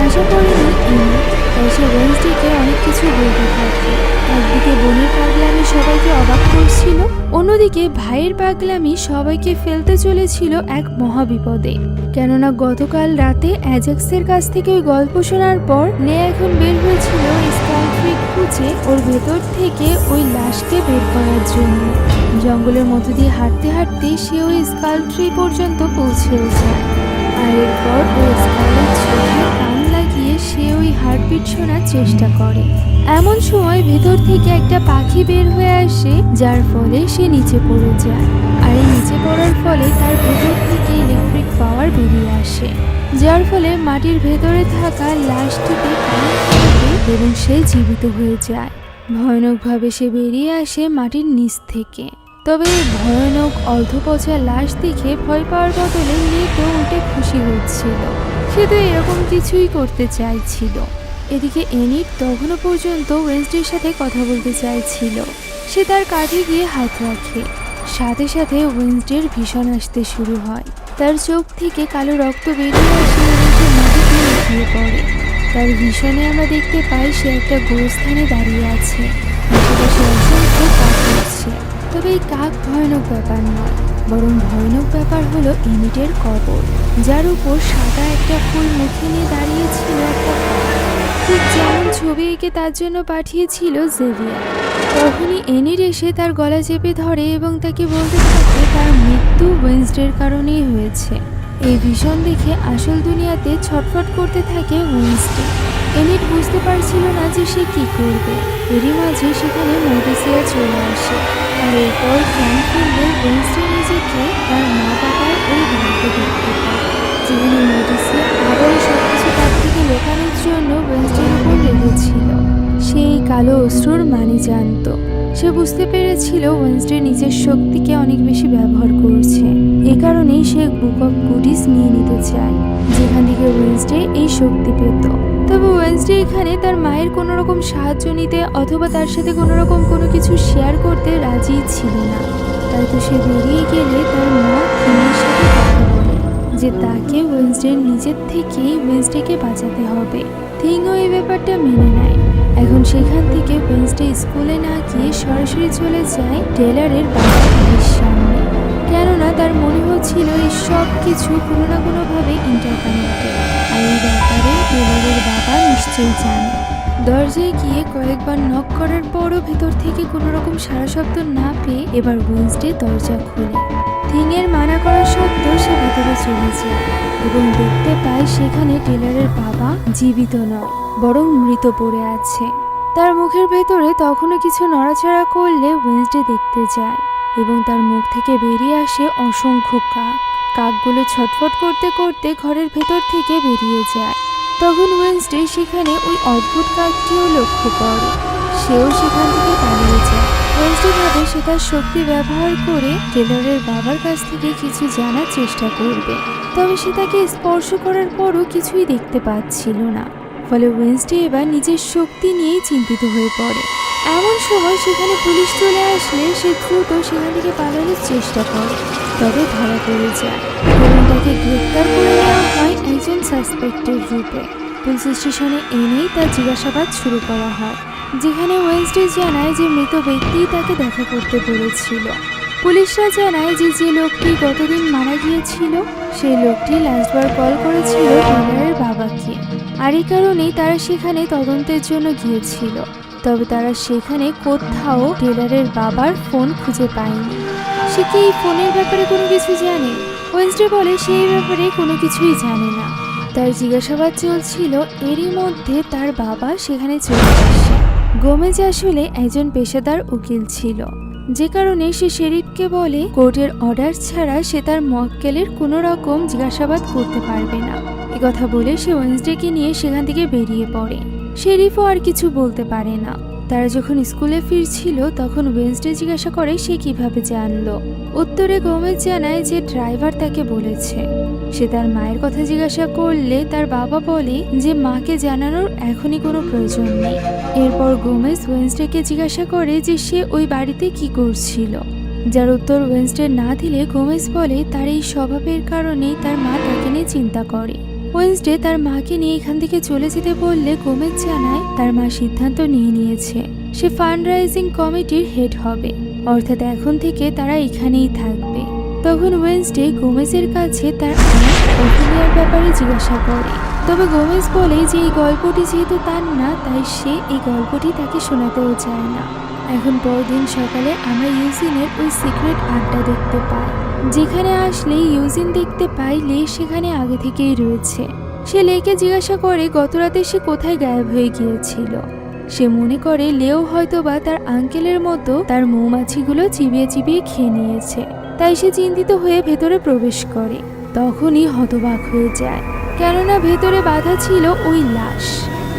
আশা করেনি এনিট, তাই সে ওয়েনসডেকে অনেক কিছু বলতে থাকে। একদিকে বোনের পাগলামি সবাইকে অবাক করছিল, অন্যদিকে ভাইয়ের পাগলামি সবাইকে ফেলতে চলেছিল এক মহাবিপদে। কেননা গতকাল রাতে অ্যাজাক্সের কাছ থেকে ওই গল্প শোনার পর লেয়া এখন বের হয়েছিল স্কাল ট্রি খুঁজে ওর ভেতর থেকে ওই লাশকে বের করার জন্য। জঙ্গলের মধ্য দিয়ে হাঁটতে হাঁটতে সে ওই স্কাল ট্রি পর্যন্ত পৌঁছেও যায়। আর এরপর ওই স্কালের চোখে কান লাগিয়ে সে ওই হার্টবিট শোনার চেষ্টা করে। এমন সময় ভেতর থেকে একটা পাখি বের হয়ে আসে, যার ফলে সে নিচে পড়ে যায়। আর এই নিচে পড়ার ফলে তার ভেতর থেকে ইলেকট্রিক পাওয়ার বেরিয়ে আসে, যার ফলে মাটির ভেতরে থাকা লাশটিতে কারেন্ট লাগে এবং সে জীবিত হয়ে যায়। ভয়ানকভাবে সে বেরিয়ে আসে মাটির নিচ থেকে। তবে এই ভয়ানক অর্ধপচা লাশ দেখে ভয় পাওয়ার বদলে মেয়েকে উল্টে খুশি হচ্ছিল। সে তো এরকম কিছুই করতে চাইছিল। এদিকে এনিট তখনও পর্যন্ত ওয়েনসডের সাথে কথা বলতে চাইছিল। সে তার কাঁধে গিয়ে হাত রাখে। সাথে সাথে ওয়েনসডের ভীষণ আসতে শুরু হয়। তার চোখ থেকে কালো রক্ত বেরিয়ে আসে এবং সে মাটিতে লুটিয়ে পড়ে। তার ভীষণে আমরা দেখতে পাই সে একটা গোরস্থানে দাঁড়িয়ে আছে। আশেপাশে অসংখ্য কাক উঠছে। তবে এই কাক ভয়ানক ব্যাপার নয়, বরং ভয়ানক ব্যাপার হলো এনিটের কবর, যার উপর সাদা একটা ফুল মুখে নিয়ে দাঁড়িয়েছিল একটা কাক, ঠিক যেমন ছবি এঁকে তার জন্য পাঠিয়েছিল জেভিয়ার। তখনই এনিট এসে তার গলা চেপে ধরে এবং তাকে বলতে থাকে তার মৃত্যু ওয়েনসডের কারণেই হয়েছে। এই ভীষণ দেখে আসল দুনিয়াতে ছটফট করতে থাকে ওয়েনসডে। এনিট বুঝতে পারছিল না যে সে কি করবে। এরই মাঝে সেখানে মরিসিয়া চলে আসে। আর এরপর জ্ঞান ফিরলে ওয়েনসডে নিজেকে তার মা বাবার ওই বাড়িতে দেখতে পায়, যেখানে মরিসিয়া আবারও সবকিছু তার থেকে লোকানোর জন্য ওয়েনসডের উপর লেগেছিল। সেই কালো অশ্রুর মানে জানত। সে বুঝতে পেরেছিল ওয়েনসডে নিজের শক্তিকে অনেক বেশি ব্যবহার করছে। এ কারণেই সে বুক অফ গুডিস নিয়ে নিতে চায়, যেখান থেকে ওয়েনসডে এই শক্তি পেত। তবে ওয়েনসডে এখানে তার মায়ের কোনো রকম সাহায্য নিতে অথবা তার সাথে কোনো রকম কোনো কিছু শেয়ার করতে রাজি ছিল না। তাই তো সে বেরিয়ে গেলে তার মা থিংয়ের সাথে কথা বলে যে তাকে ওয়েনসডের নিজের থেকেই ওয়েনসডেকে বাঁচাতে হবে। থিংও এই ব্যাপারটা মেনে নেয়। এখন সেখান থেকে ওয়েনসডে স্কুলে না গিয়ে সরাসরি চলে যায় টেলরের বাড়ির সামনে, কেননা তার মনে হচ্ছিল এই সব কিছু কোনো না কোনোভাবে ইন্টারকানেক্টেড। আর এই ব্যাপারে টেলরের বাবা নিশ্চয়ই জানে। দরজায় গিয়ে কয়েকবার নক করার পরও ভেতর থেকে কোনো রকম সাড়া শব্দ না পেয়ে এবার ওয়েনসডে দরজা খোলে। থিংয়ের মানা করা সত্ত্বেও সে ভেতরে চলে যায় এবং দেখতে পায় সেখানে টেলরের বাবা জীবিত নয়, বরং মৃত পড়ে আছে। তার মুখের ভেতরে তখনও কিছু নড়াচড়া করলে ওয়েনসডে দেখতে যায় এবং তার মুখ থেকে বেরিয়ে আসে অসংখ্য কাক। কাকগুলো ছটফট করতে করতে ঘরের ভেতর থেকে বেরিয়ে যায়। তখন ওয়েনসডে সেখানে ওই অদ্ভুত কাকটিও লক্ষ্য করে। সেও সেখান থেকে পালিয়ে যায়। ওয়েনসডে ভাবে সে তার শক্তি ব্যবহার করে টেলরের বাবার কাছ থেকে কিছু জানার চেষ্টা করবে। তবে সে তাকে স্পর্শ করার পরও কিছুই দেখতে পাচ্ছিল না। ফলে ওয়েনসডে এবার নিজের শক্তি নিয়েই চিন্তিত হয়ে পড়ে। এমন সময় সেখানে পুলিশ চলে আসলে সে দ্রুত সেখান থেকে পালানোর চেষ্টা করে, তবে ধরা পড়ে যায় এবং তাকে গ্রেপ্তার করে নেওয়া হয় একজন সাসপেক্টের রূপে। পুলিশ স্টেশনে এনেই তার জিজ্ঞাসাবাদ শুরু করা হয়, যেখানে ওয়েনসডে জানায় যে মৃত ব্যক্তিই তাকে দেখা করতে বলেছিল। পুলিশরা জানায় যে যে লোকটি গতদিন মারা গিয়েছিল সেই লোকটি লাস্টবার কল করেছিল টেলরের বাবাকে। আর এই কারণেই তারা সেখানে তদন্তের জন্য গিয়েছিল। তবে তারা সেখানে কোথাও টেলরের বাবার ফোন খুঁজে পায়নি। সে কি এই ফোনের ব্যাপারে কোনো কিছু জানে? ওয়েনসডে বলে সে এই ব্যাপারে কোনো কিছুই জানে না। তার জিজ্ঞাসাবাদ চলছিল, এরই মধ্যে তার বাবা সেখানে চলে আসে গোমেজ আসলে একজন পেশাদার উকিল ছিল, যে কারণে সে শেরিফকে বলে কোর্টের অর্ডার ছাড়া সে তার মক্কেলের কোনো রকম জিজ্ঞাসাবাদ করতে পারবে না। কথা বলে সে ওয়েন্সডেকে নিয়ে সেখান থেকে বেরিয়ে পড়ে। শেরিফও আর কিছু বলতে পারে না। তারা যখন স্কুলে ফিরছিল তখন ওয়েন্সডে জিজ্ঞাসা করে সে কিভাবে জানলো। উত্তরে গোমেজ জানায় যে ড্রাইভার তাকে বলেছে। সে তার মায়ের কথা জিজ্ঞাসা করলে তার বাবা বলে যে মাকে জানানোর এখনই কোনো প্রয়োজন নেই। এরপর গোমেজ ওয়েন্সডেকে জিজ্ঞাসা করে যে সে ওই বাড়িতে কি করছিল, যার উত্তর ওয়েন্সডে না দিলে গোমেজ বলে তার এই স্বভাবের কারণেই তার মা তাকে নিয়ে চিন্তা করে। ওয়েন্সডে তার মাকে নিয়ে এখান থেকে চলে যেতে বললে গোমেজ জানায় তার মা সিদ্ধান্ত নিয়ে নিয়েছে সে ফান্ড রাইজিং কমিটির হেড হবে, অর্থাৎ এখন থেকে তারা এখানেই থাকবে। তখন ওয়েন্সডে গোমেজের কাছে তার অফিলিয়ার ব্যাপারে জিজ্ঞাসা করে, তবে গোমেজ বলে যে এই গল্পটি যেহেতু তার না তাই সে এই গল্পটি তাকে শোনাতেও চায় না। এখন পরদিন সকালে আমরা ইউজিনের ওই সিক্রেট আড্ডা দেখতে পাই, যেখানে আসলে ইউজিন দেখতে পাই লে সেখানে আগে থেকেই রয়েছে। সে লেকে জিজ্ঞাসা করে গতরাতে সে কোথায় গায়েব হয়ে গিয়েছিল। সে মনে করে লেও হয়তোবা তার আঙ্কেলের মতো তার মৌমাছিগুলো চিবিয়ে চিবিয়ে খেয়ে নিয়েছে, তাই সে চিন্তিত হয়ে ভেতরে প্রবেশ করে। তখনই হতবাক হয়ে যায়, কেননা ভেতরে বাঁধা ছিল ওই লাশ।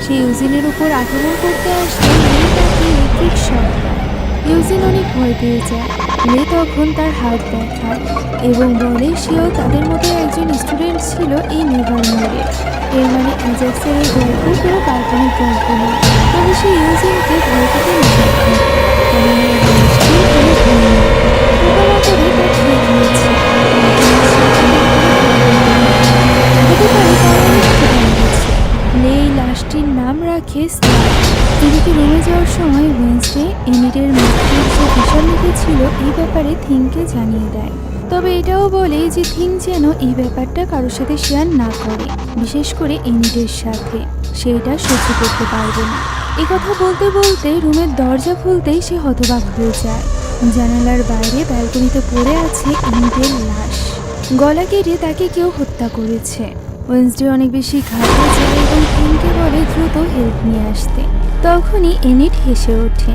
সে ইউজিনের উপর আক্রমণ করতে আসলে লে তাকে ইলেকট্রিক শক দেয়। ইউজিন অনেক ভয় পেয়ে যায়। লে তখন তার হাত দেখায় এবং বলে সেও তাদের মতো একজন স্টুডেন্ট ছিল এই নেভারমোরে। এর মানে অ্যাজাক্সের এই গল্প কোনো কাল্পনিক গল্প না, তবে সে ইউজিনকে ভয় পেতে নিষেধ লে এই লাশটির নাম রাখে স্টার। এদিকে রুমে যাওয়ার সময় ওয়েন্সডে এনিটের মৃত্যুর যে বিষয় লিখেছিল এই ব্যাপারে থিংকে জানিয়ে দেয়, তবে এটাও বলে যে থিং যেন এই ব্যাপারটা কারোর সাথে শেয়ার না করে, বিশেষ করে এনিটের সাথে, সেইটা সহ্য করতে পারবে না। এ কথা বলতে বলতে রুমের দরজা খুলতেই সে হতবাক হয়ে যায়। জানালার বাইরে ব্যালকনিতে পড়ে আছে এনিটের লাশ। গলা কেটে তাকে কেউ হত্যা করেছে। ওয়েন্সডে অনেক বেশি ঘাবড়ে যায় এবং থিংকে বলে দ্রুত হেল্প নিয়ে আসতে। তখনই এনিট হেসে ওঠে।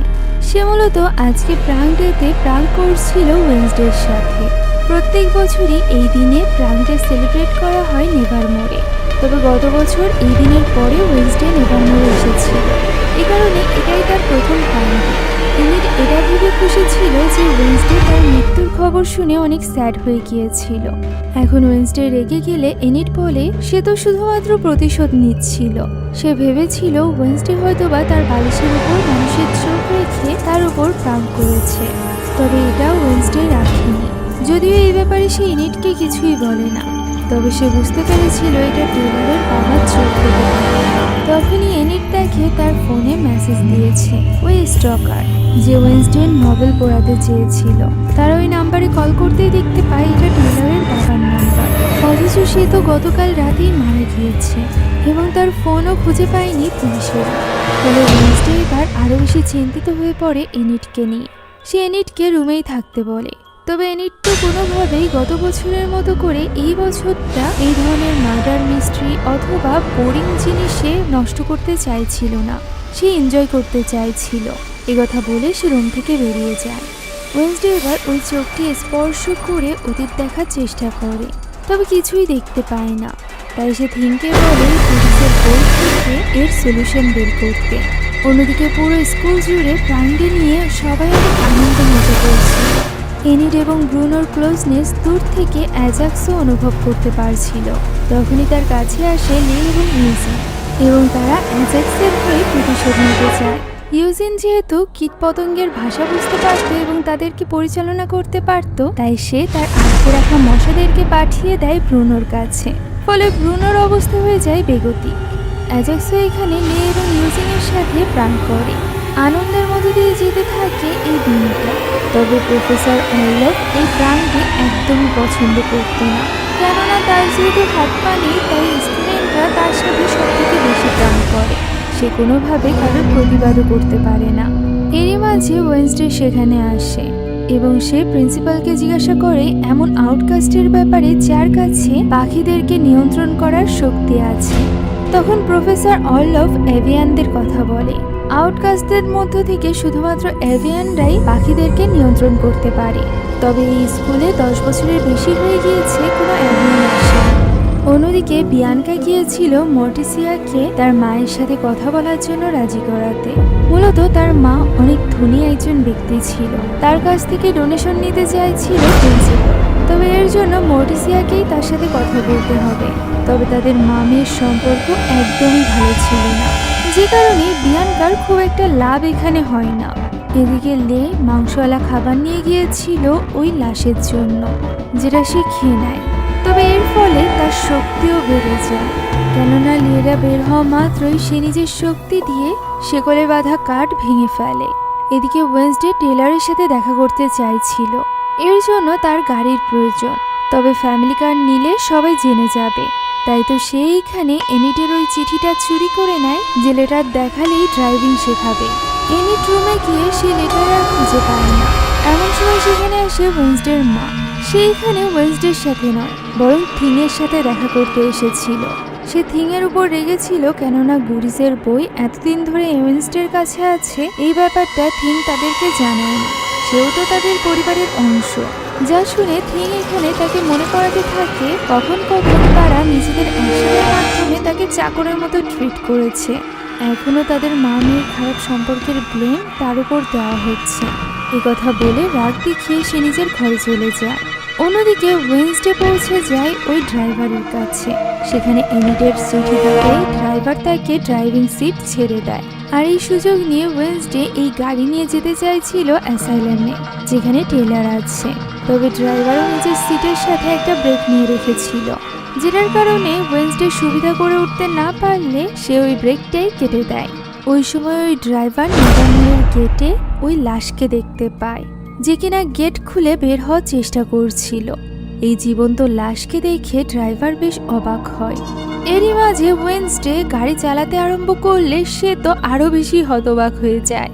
সে মূলত আজকে প্রাঙ্ক ডেতে প্রাঙ্ক করছিল ওয়েন্সডের সাথে। প্রত্যেক বছরই এই দিনে প্রাঙ্ক ডে সেলিব্রেট করা হয় নেভারমোরে, তবে গত বছর এই দিনের পরে ওয়েন্সডে নেভারমোরে এসেছিল। এ কারণে এটাই তার প্রথম প্রাঙ্ক ডে। এনিট এটা ভেবে খুশি ছিল যে ওয়েন্সডে তার মৃত্যুর খবর শুনে অনেক স্যাড হয়ে গিয়েছিল। এখন ওয়েন্সডে রেগে গেলে এনিট বলে সে তো শুধুমাত্র প্রতিশোধ নিচ্ছিল। সে ভেবেছিল ওয়েন্সডে হয়তোবা তার বালিশের উপর মানুষের চোখ রেখে তার উপর প্রাঙ্ক করেছে, তবে এটা ওয়েন্সডে রাখেনি। যদিও এই ব্যাপারে সে এনিটকে কিছুই বলে না, তবে সে বুঝতে পেরেছিল এটা টেলরের বাবার চোখ হতে পারে। তখনই এনিট দেখে তার ফোনে মেসেজ দিয়েছে ওই স্টকার যে ওয়েন্সডের নভেল পড়াতে চেয়েছিল। তার ওই নাম্বারে কল করতেই দেখতে পায় এটা টেলরের বাবার নাম্বার, অথচ সে তো গতকাল রাতেই মারা গিয়েছে এবং তার ফোনও খুঁজে পায়নি পুলিশের। ফলে ওয়েন্সডে এবার আরও বেশি চিন্তিত হয়ে পড়ে এনিটকে নিয়ে। সে এনিটকে রুমেই থাকতে বলে, তবে এনিট তো কোনোভাবেই গত বছরের মতো করে এই বছরটা এই ধরনের মার্ডার মিস্ট্রি অথবা বোরিং জিনিসে নষ্ট করতে চাইছিল না, সে এনজয় করতে চাইছিল। কথা বলে সে রুম থেকে বেরিয়ে যায়। ওয়েন্সডে এবার ওই চোখটি স্পর্শ করে অতীত দেখার চেষ্টা করে, তবে কিছুই দেখতে পায় না। তাই সে থিংকে বলে পুলিশের বই থেকে এর সলিউশন বের করতে। অন্যদিকে পুরো স্কুল জুড়ে প্রাঙ্ক ডে নিয়ে সবাই অনেক আনন্দ মজা করছিল। এনিট এবং ব্রুনোর ক্লোজনেস দূর থেকে অ্যাজাক্সও অনুভব করতে পারছিল। তখনই তার কাছে আসে লে এবং ইউজিন এবং তারা অ্যাজাক্সের হয়ে প্রতিশোধ নিতে চায়। ইউজিন যেহেতু কীটপতঙ্গের ভাষা বুঝতে পারত এবং তাদেরকে পরিচালনা করতে পারত, তাই সে তার আটকে রাখা মশাদেরকে পাঠিয়ে দেয় ব্রুনোর কাছে। ফলে ব্রুনোর অবস্থা হয়ে যায় বেগতিক। অ্যাজাক্সও এখানে লে এবং ইউজিনের সাথে প্রাঙ্ক করে। আনন্দের মধ্যে দিয়ে যেতে থাকে এই দিনটা। তবে প্রফেসর অর্লভ এই প্রাঙ্কটি একদমই পছন্দ করত না, কেননা তার যেহেতু হাত পা নেই তাই স্টুডেন্টরা তার সাথে সব থেকে বেশি প্রাঙ্ক করে। সে কোনোভাবে কারোর প্রতিবাদও করতে পারে না। এরই মাঝে ওয়েন্সডে সেখানে আসে এবং সে প্রিন্সিপালকে জিজ্ঞাসা করে এমন আউটকাস্টের ব্যাপারে যার কাছে পাখিদেরকে নিয়ন্ত্রণ করার শক্তি আছে। তখন প্রফেসর অর্লভ এভিয়ানদের কথা বলে। আউটকাস্টদের মধ্য থেকে শুধুমাত্র এভিয়ানরাই পাখিদেরকে নিয়ন্ত্রণ করতে পারে। তবে এই স্কুলে 10 বছরের বেশি হয়ে গিয়েছে কোনো এভিয়ান আসেনি। অন্যদিকে বিয়ানকা গিয়েছিল মর্টিসিয়াকে তার মায়ের সাথে কথা বলার জন্য রাজি করাতে। মূলত তার মা অনেক ধনী একজন ব্যক্তি ছিল, তার কাছ থেকে ডোনেশন নিতে চাইছিল প্রিন্সিপাল। তবে এর জন্য মর্টিসিয়াকেই তার সাথে কথা বলতে হবে। তবে তাদের মা মেয়ের সম্পর্ক একদমই ভালো ছিল না, যে কারণে বিয়ানকার খুব একটা লাভ এখানে হয় না। এদিকে লে মাংসওয়ালা খাবার নিয়ে গিয়েছিল ওই লাশের জন্য, যেটা সে খেয়ে নেয়। তবে এর ফলে তার শক্তিও বেড়ে যায়, কেননা লিয়েরা বের হওয়া মাত্রই সে নিজের শক্তি দিয়ে শেকলে বাঁধা কাঠ ভেঙে ফেলে। এদিকে ওয়েন্সডে টেলরের সাথে দেখা করতে চাইছিল, এর জন্য তার গাড়ির প্রয়োজন। তবে ফ্যামিলি কার নিলে সবাই জেনে যাবে, তাই তো সে এইখানে এনিটের ওই চিঠিটা চুরি করে নেয়, যে লেটার দেখালেই ড্রাইভিং শেখাবে। এনিট রুমে গিয়ে সে লেটার আর খুঁজে পায় না। এমন সময় সেখানে আসে ওয়েন্সডের মা। সে এখানে ওয়েন্সডের সাথে নয়, বরং থিংয়ের সাথে দেখা করতে এসেছিল। সে থিংয়ের উপর রেগেছিল, কেননা গুরিজের বই এতদিন ধরে ওয়েন্সডের কাছে আছে, এই ব্যাপারটা থিং তাদেরকে জানায়নি। সেও তো তাদের পরিবারের অংশ। যা শুনে থিং এখানে তাকে মনে করাতে থাকে কখন কখন তারা নিজেদের অ্যাকশনের মাধ্যমে তাকে চাকরের মতো ট্রিট করেছে। এখনো তাদের মা মেয়ের খারাপ সম্পর্কের ব্লেম তার উপর দেওয়া হচ্ছে। এ কথা বলে রাগ দেখিয়ে সে নিজের ঘরে চলে যায়। অন্যদিকে ওয়েন্সডে পৌঁছে যায় ওই ড্রাইভারের কাছে। সেখানে এনিটের চিঠি দিতে ড্রাইভার তাকে ড্রাইভিং সিট ছেড়ে দেয়। আর এই সুযোগ নিয়ে ওয়েন্সডে এই গাড়ি নিয়ে যেতে চাইছিল অ্যাসাইলামে, যেখানে টেলর আছে। তবে ড্রাইভারও নিজের সিটের সাথে একটা ব্রেক নিয়ে রেখেছিল, যেটার কারণে ওয়েন্সডে সুবিধা করে উঠতে না পারলে সে ওই ব্রেকটাই কেটে দেয়। ওই সময় ওই ড্রাইভার নিজামের গেটে ওই লাশকে দেখতে পায়, যে কিনা গেট খুলে বের হওয়ার চেষ্টা করছিল। এই জীবন্ত লাশকে দেখে ড্রাইভার বেশ অবাক হয়। এরই মাঝে ওয়েন্সডে গাড়ি চালাতে আরম্ভ করলে সে তো আরো বেশি হতবাক হয়ে যায়।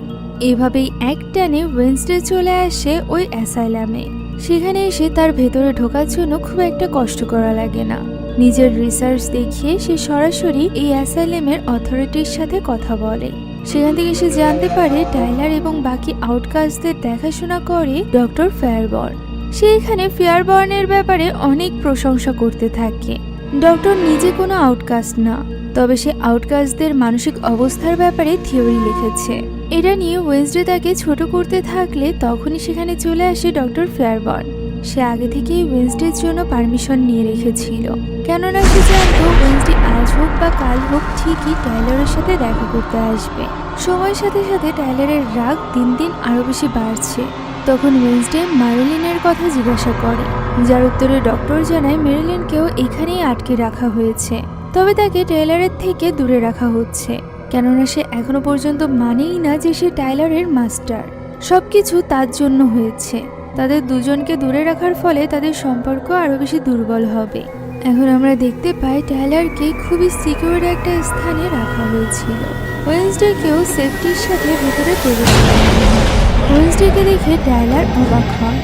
এভাবেই একটানে ওয়েন্সডে চলে আসে ওই অ্যাসাইলামে। সেখানে এসে তার ভেতরে ঢোকার জন্য খুব একটা কষ্ট করা লাগে না। নিজের রিসার্চ দেখিয়ে সে সরাসরি এই অ্যাসাইলামের অথরিটির সাথে কথা বলে। সেখান থেকে সে জানতে পারে টাইলার এবং বাকি আউটকাস্টদের দেখাশোনা করে ডক্টর ফেয়ারবর্ন। সে এখানে ফেয়ারবর্নের ব্যাপারে অনেক প্রশংসা করতে থাকে। ডক্টর নিজে কোনো আউটকাস্ট না, তবে সে আউটকাস্টদের মানসিক অবস্থার ব্যাপারে থিওরি লিখেছে। এটা নিয়ে ওয়েন্সডে তাকে ছোট করতে থাকলে তখনই সেখানে চলে আসে ডক্টর ফেয়ারবর্ন। সে আগে থেকেই ওয়েন্সডের জন্য পারমিশন নিয়ে রেখেছিল, কেননা সে জানতো ওয়েন্সডে আজ হোক বা কাল হোক ঠিকই টাইলারের সাথে দেখা করতে আসবে। সময়ের সাথে সাথে টাইলারের রাগ দিন দিন আরো বেশি বাড়ছে। তখন ওয়েন্সডে ম্যারিলিনের কথা জিজ্ঞাসা করে, যার উত্তরে ডক্টর জানায় মেরিলিনকেও এখানেই আটকে রাখা হয়েছে, তবে তাকে টাইলারের থেকে দূরে রাখা হচ্ছে, কেননা সে এখনো পর্যন্ত মানেই না যে সে টাইলারের মাস্টার। সবকিছু তার জন্য হয়েছে। তাদের দুজনকে দূরে রাখার ফলে তাদের সম্পর্ক আরো বেশি দুর্বল হবে। এখন আমরা দেখতে পাই টাইলারকে খুবই সিকিউর একটা স্থানে রাখা হয়েছিল। ওয়েন্সডেকেও সেফটির সাথে ভেতরে প্রবেশ করা হয়। ওয়েন্সডেকে দেখে টাইলার অবাক হয়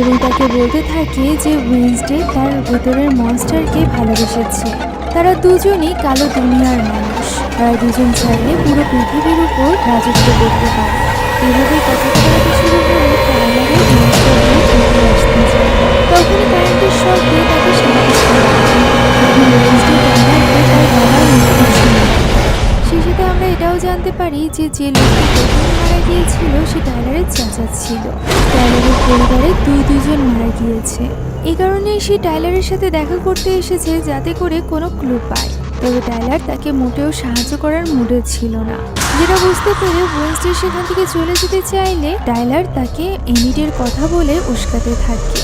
এবং তাকে বলতে থাকে যে ওয়েন্সডে তার ভেতরের মনস্টারকে ভালোবেসেছে। তারা দুজনই কালো দুনিয়ার মানুষ। তারা দুজন চাইলে পুরো পৃথিবীর উপর রাজত্ব করতে পারে। এভাবে কথা বলতে শুরু করে টাইলারের মনস্টার নিয়ে আসতে যায়। তখনই কারেন্টের শব্দে তাকে সাহায্য করে। তখন ওয়েন্সডে টাইলারকে তার বাবার মৃত্যু শুনে। সেই সাথে আমরা এটাও জানতে পারি যে যে লোকটি প্রথমে মারা গিয়েছিল সে টাইলারের চাচা ছিল। টাইলারের পরিবারে দুজন মারা গিয়েছে। এই কারণেই সে টাইলারের সাথে দেখা করতে এসেছে, যাতে করে কোনো ক্লু পায়। তবে টাইলার তাকে মোটেও সাহায্য করার মুডে ছিল না, যেটা বুঝতে পেরে ওয়েন্সডে সেখান থেকে চলে যেতে চাইলে টাইলার তাকে এনিটের কথা বলে উস্কাতে থাকে।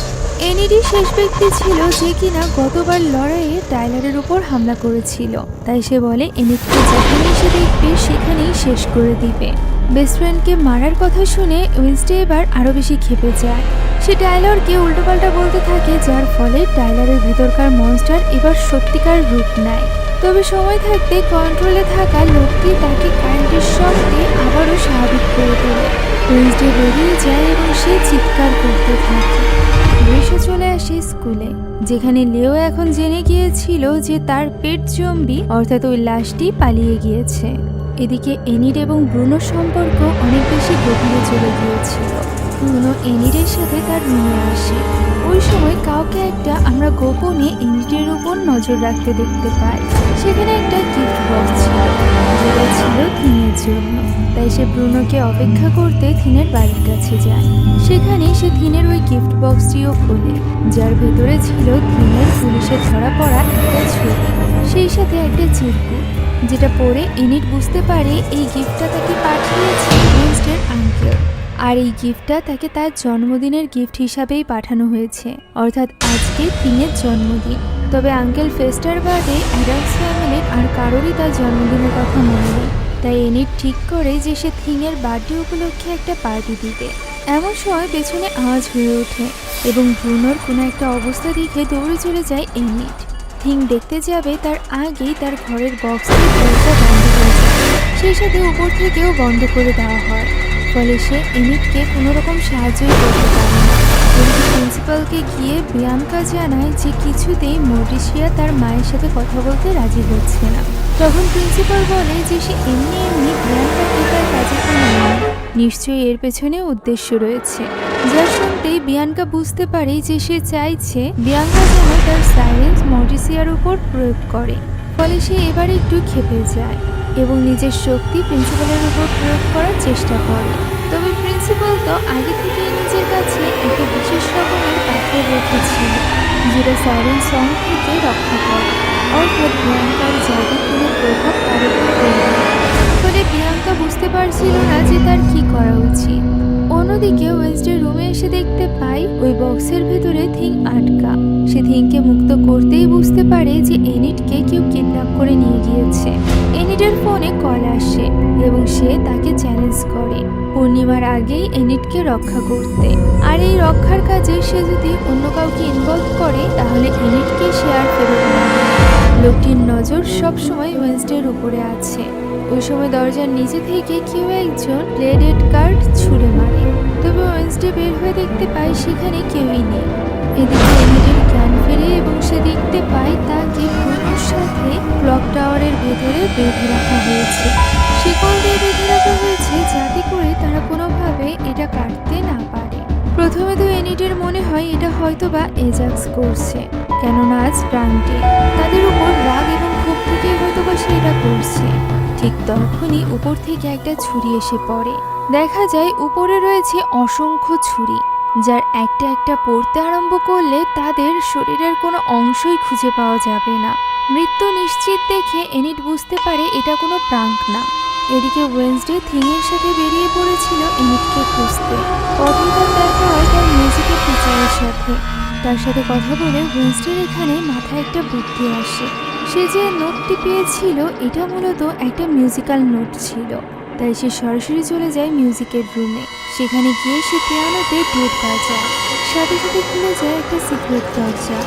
এনিডি শেষ ব্যক্তি ছিল যে কিনা গতবার লড়াইয়ে টাইলারের উপর হামলা করেছিল, তাই সে বলে এনিডকে যেখানেই সে দেখবে সেখানেই শেষ করে দিবে। বেস্ট ফ্রেন্ডকে মারার কথা শুনে ওয়েন্সডে এবার আরো বেশি ক্ষেপে যায়। সে টাইলারকে উল্টোপাল্টা বলতে থাকে, যার ফলে টাইলারের ভিতরকার মনস্টার এবার সত্যিকার রূপ নেয়। তবে সময় থাকতে কন্ট্রোলে থাকা লোকটি তাকে কারেন্টের শব্দে আবারও স্বাভাবিক করে তোলে। ওয়েন্সডে বেরিয়ে যায় এবং সে চিৎকার করতে থাকে। এসে চলে আসে স্কুলে, যেখানে লেও এখন জেনে গিয়েছিল যে তার পেট জম্বি অর্থাৎ ওই লাশটি পালিয়ে গিয়েছে। এদিকে এনিড এবং ব্রুনোর সম্পর্ক অনেক বেশি গভীরে চলে গিয়েছিল। ব্রুনো এনিডের সাথে তার রুমে আসে। ওই সময় কাউকে একটা আমরা গোপনে এনিডের উপর নজর রাখতে দেখতে পাই। সেখানে একটা গিফট বক্স ছিল, যেটা ছিল থিনের জন্য। তাই সে ব্রুনোকে অপেক্ষা করতে থিনের বাড়ির কাছে যায়। সেখানে সে থিনের ওই গিফট বক্সটিও খোলে, যার ভেতরে ছিল থিনের পুলিশে ধরা পড়া একটা ছবি, সেই সাথে একটা চিরকুট, যেটা পড়ে এনিড বুঝতে পারে এই গিফটটা তাকে পাঠিয়েছে ওয়েনসডের আঙ্কেল। আর এই গিফটটা তাকে তার জন্মদিনের গিফট হিসাবেই পাঠানো হয়েছে, অর্থাৎ আজকে থিনের জন্মদিন। তবে আঙ্কেল ফেস্টার বাদে অ্যাডামস ফ্যামিলির আর কারোরই তার জন্মদিনের কথা মনে নেই। তাই এনিড ঠিক করে যে সে থিংয়ের বার্থডে উপলক্ষে একটা পার্টি দিবে। এমন সময় পেছনে আওয়াজ হয়ে ওঠে এবং ব্রুনোর কোনো একটা অবস্থা দেখে দৌড়ে চলে যায় এনিড। থিং দেখতে যাবে তার আগেই তার ঘরের বক্সের দরজা বন্ধ হয়ে যায়, সেই সাথে উপর থেকেও বন্ধ করে দেওয়া হয়। ফলে সে এনিডকে কোনো রকম সাহায্যই করতে পারে না। কিন্তু প্রিন্সিপালকে গিয়ে বিয়ানকা জানায় যে কিছুতেই মরিসিয়া তার মায়ের সাথে কথা বলতে রাজি হচ্ছে না। তখন প্রিন্সিপাল বলে যে সে এমনি এমনি বিয়ানকাকে তার কাছে নেয়, নিশ্চয়ই এর পেছনে উদ্দেশ্য রয়েছে। যা শুনতেই বিয়ানকা বুঝতে পারে যে সে চাইছে বিয়ানকা যেন তার সাইলেন্স মরিসিয়ার উপর প্রয়োগ করে। ফলে সে এবার একটু ক্ষেপে যায় এবং নিজের শক্তি প্রিন্সিপালের উপর প্রয়োগ করার চেষ্টা করে। তবে প্রিন্সিপাল তো আগে থেকেই নিজের কাছে একটা বিশেষ রকমের পাথর রেখেছিল, যেটা সাইরেন সং থেকে রক্ষা করে, অর্থাৎ বিয়ানকার জাদু কোনো প্রভাব তার উপর পড়বে না। ফলে বিয়ানকা বুঝতে পারছিল না যে তার কি করা উচিত। অন্যদিকে ওয়েনসডে রুমে এসে দেখতে পাই ওই বক্সের ভেতরে থিং আটকা। সে থিংকে মুক্ত করতেই বুঝতে পারে যে এনিডকে কেউ কিডন্যাপ করে নিয়ে গিয়েছে। এনিডের ফোনে কল আসে এবং সে তাকে চ্যালেঞ্জ করে পূর্ণিমার আগেই এনিডকে রক্ষা করতে। আর এই রক্ষার কাজে সে যদি অন্য কাউকে ইনভলভ করে তাহলে এনিডকে সে আর ফেরত পাবে। লোকটির নজর সবসময় ওয়েনসডের উপরে আছে। ওই সময় দরজার নিচে থেকে কেউ একজন প্লেডেড কার্ড ছুঁড়ে মারে। তবে ওয়েনসডে বের হয়ে দেখতে পায় সেখানে কেউই নেই। এদিকে এনিডের জ্ঞান ফেরে এবং সে দেখতে পায় তাকে ব্রুনোর সাথে ক্লক টাওয়ারের ভেতরে বেঁধে রাখা হয়েছে। শিকল দিয়ে বেঁধে রাখা হয়েছে যাতে করে তারা কোনোভাবে এটা কাটতে না পারে। প্রথমে তো এনিডের মনে হয় এটা হয়তোবা এজাক্স করছে, কেননা আজ প্রান্তে তাদের উপর রাগ এবং ক্ষোভ থেকে হয়তোবা সে এটা করছে। ঠিক তখনই উপর থেকে একটা ছুরি এসে পড়ে। দেখা যায় উপরে রয়েছে অসংখ্য ছুরি, যার একটা একটা পড়তে আরম্ভ করলে তাদের শরীরের কোনো অংশই খুঁজে পাওয়া যাবে না। মৃত্যু নিশ্চিত দেখে এনিড বুঝতে পারে এটা কোনো প্রাঙ্ক না। এদিকে ওয়েনসডে থিংয়ের সাথে বেরিয়ে পড়েছিল এনিডকে খুঁজতে। পথে তার দেখা হয় তার মিউজিকের টিচারের সাথে। তার সাথে কথা বলে ওয়েনসডের এখানে মাথায় একটা বুদ্ধি আসে। সে যে নোটটি পেয়েছিল এটা মূলত একটা মিউজিক্যাল নোট ছিল। তাই সে সরাসরি চলে যায় মিউজিকের রুমে। সেখানে গিয়ে সে পিয়ানোতে ডেট বাজায়। সাথে সাথে খুলে যায় একটা সিক্রেট দরজা।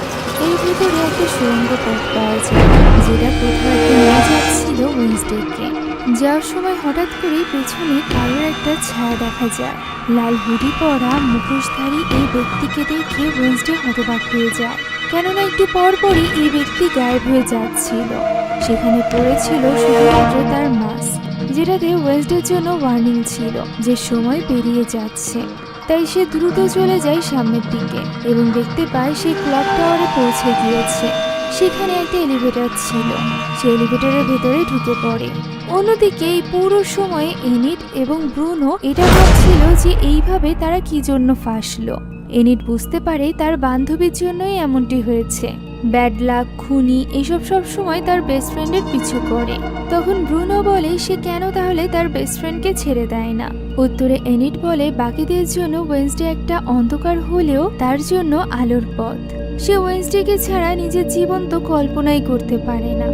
এর ভিতরে একটা সুড়ঙ্গ পথ পাওয়া যায়, যেটা কোথাও একটা নিয়ে যাচ্ছিল ওয়েনসডেকে। যাওয়ার সময় হঠাৎ করে পেছনে কারোর একটা ছায়া দেখা যায়। লাল হুডি পরা মুখোশধারী এই ব্যক্তিকে দেখে ওয়েনসডে হতবাক হয়ে যায়, কেননা একটু পরপরই এই ব্যক্তি গায়েব হয়ে যাচ্ছিল। সেখানে পড়েছিল শুধুমাত্র তার মাস্ক, যেটাতে ওয়েনসডের জন্য ওয়ার্নিং ছিল যে সময় পেরিয়ে যাচ্ছে। তাই সে দ্রুত চলে যায় সামনের দিকে এবং দেখতে পায় সে ক্লক টাওয়ারে পৌঁছে গিয়েছে। সেখানে একটা এলিভেটর ছিল, সে এলিভেটরের ভেতরে ঢুকে পড়ে। অন্যদিকে এই পুরো সময়ে এনিড এবং ব্রুনো এটা ভাবছিল যে এইভাবে তারা কি জন্য ফাঁসলো। এনিড বুঝতে পারে তার বান্ধবীর জন্যই এমনটি হয়েছে। ব্যাড লাক, খুনি এসব সব সময় তার বেস্ট ফ্রেন্ডের পিছু করে। তখন ব্রুনো বলে সে কেন তাহলে তার বেস্ট ফ্রেন্ডকে ছেড়ে দেয় না। উত্তরে এনিড বলে বাকিদের জন্য ওয়েনসডে একটা অন্ধকার হলেও তার জন্য আলোর পথ। সে ওয়েনসডেকে ছাড়া নিজের জীবন তো কল্পনাই করতে পারে না।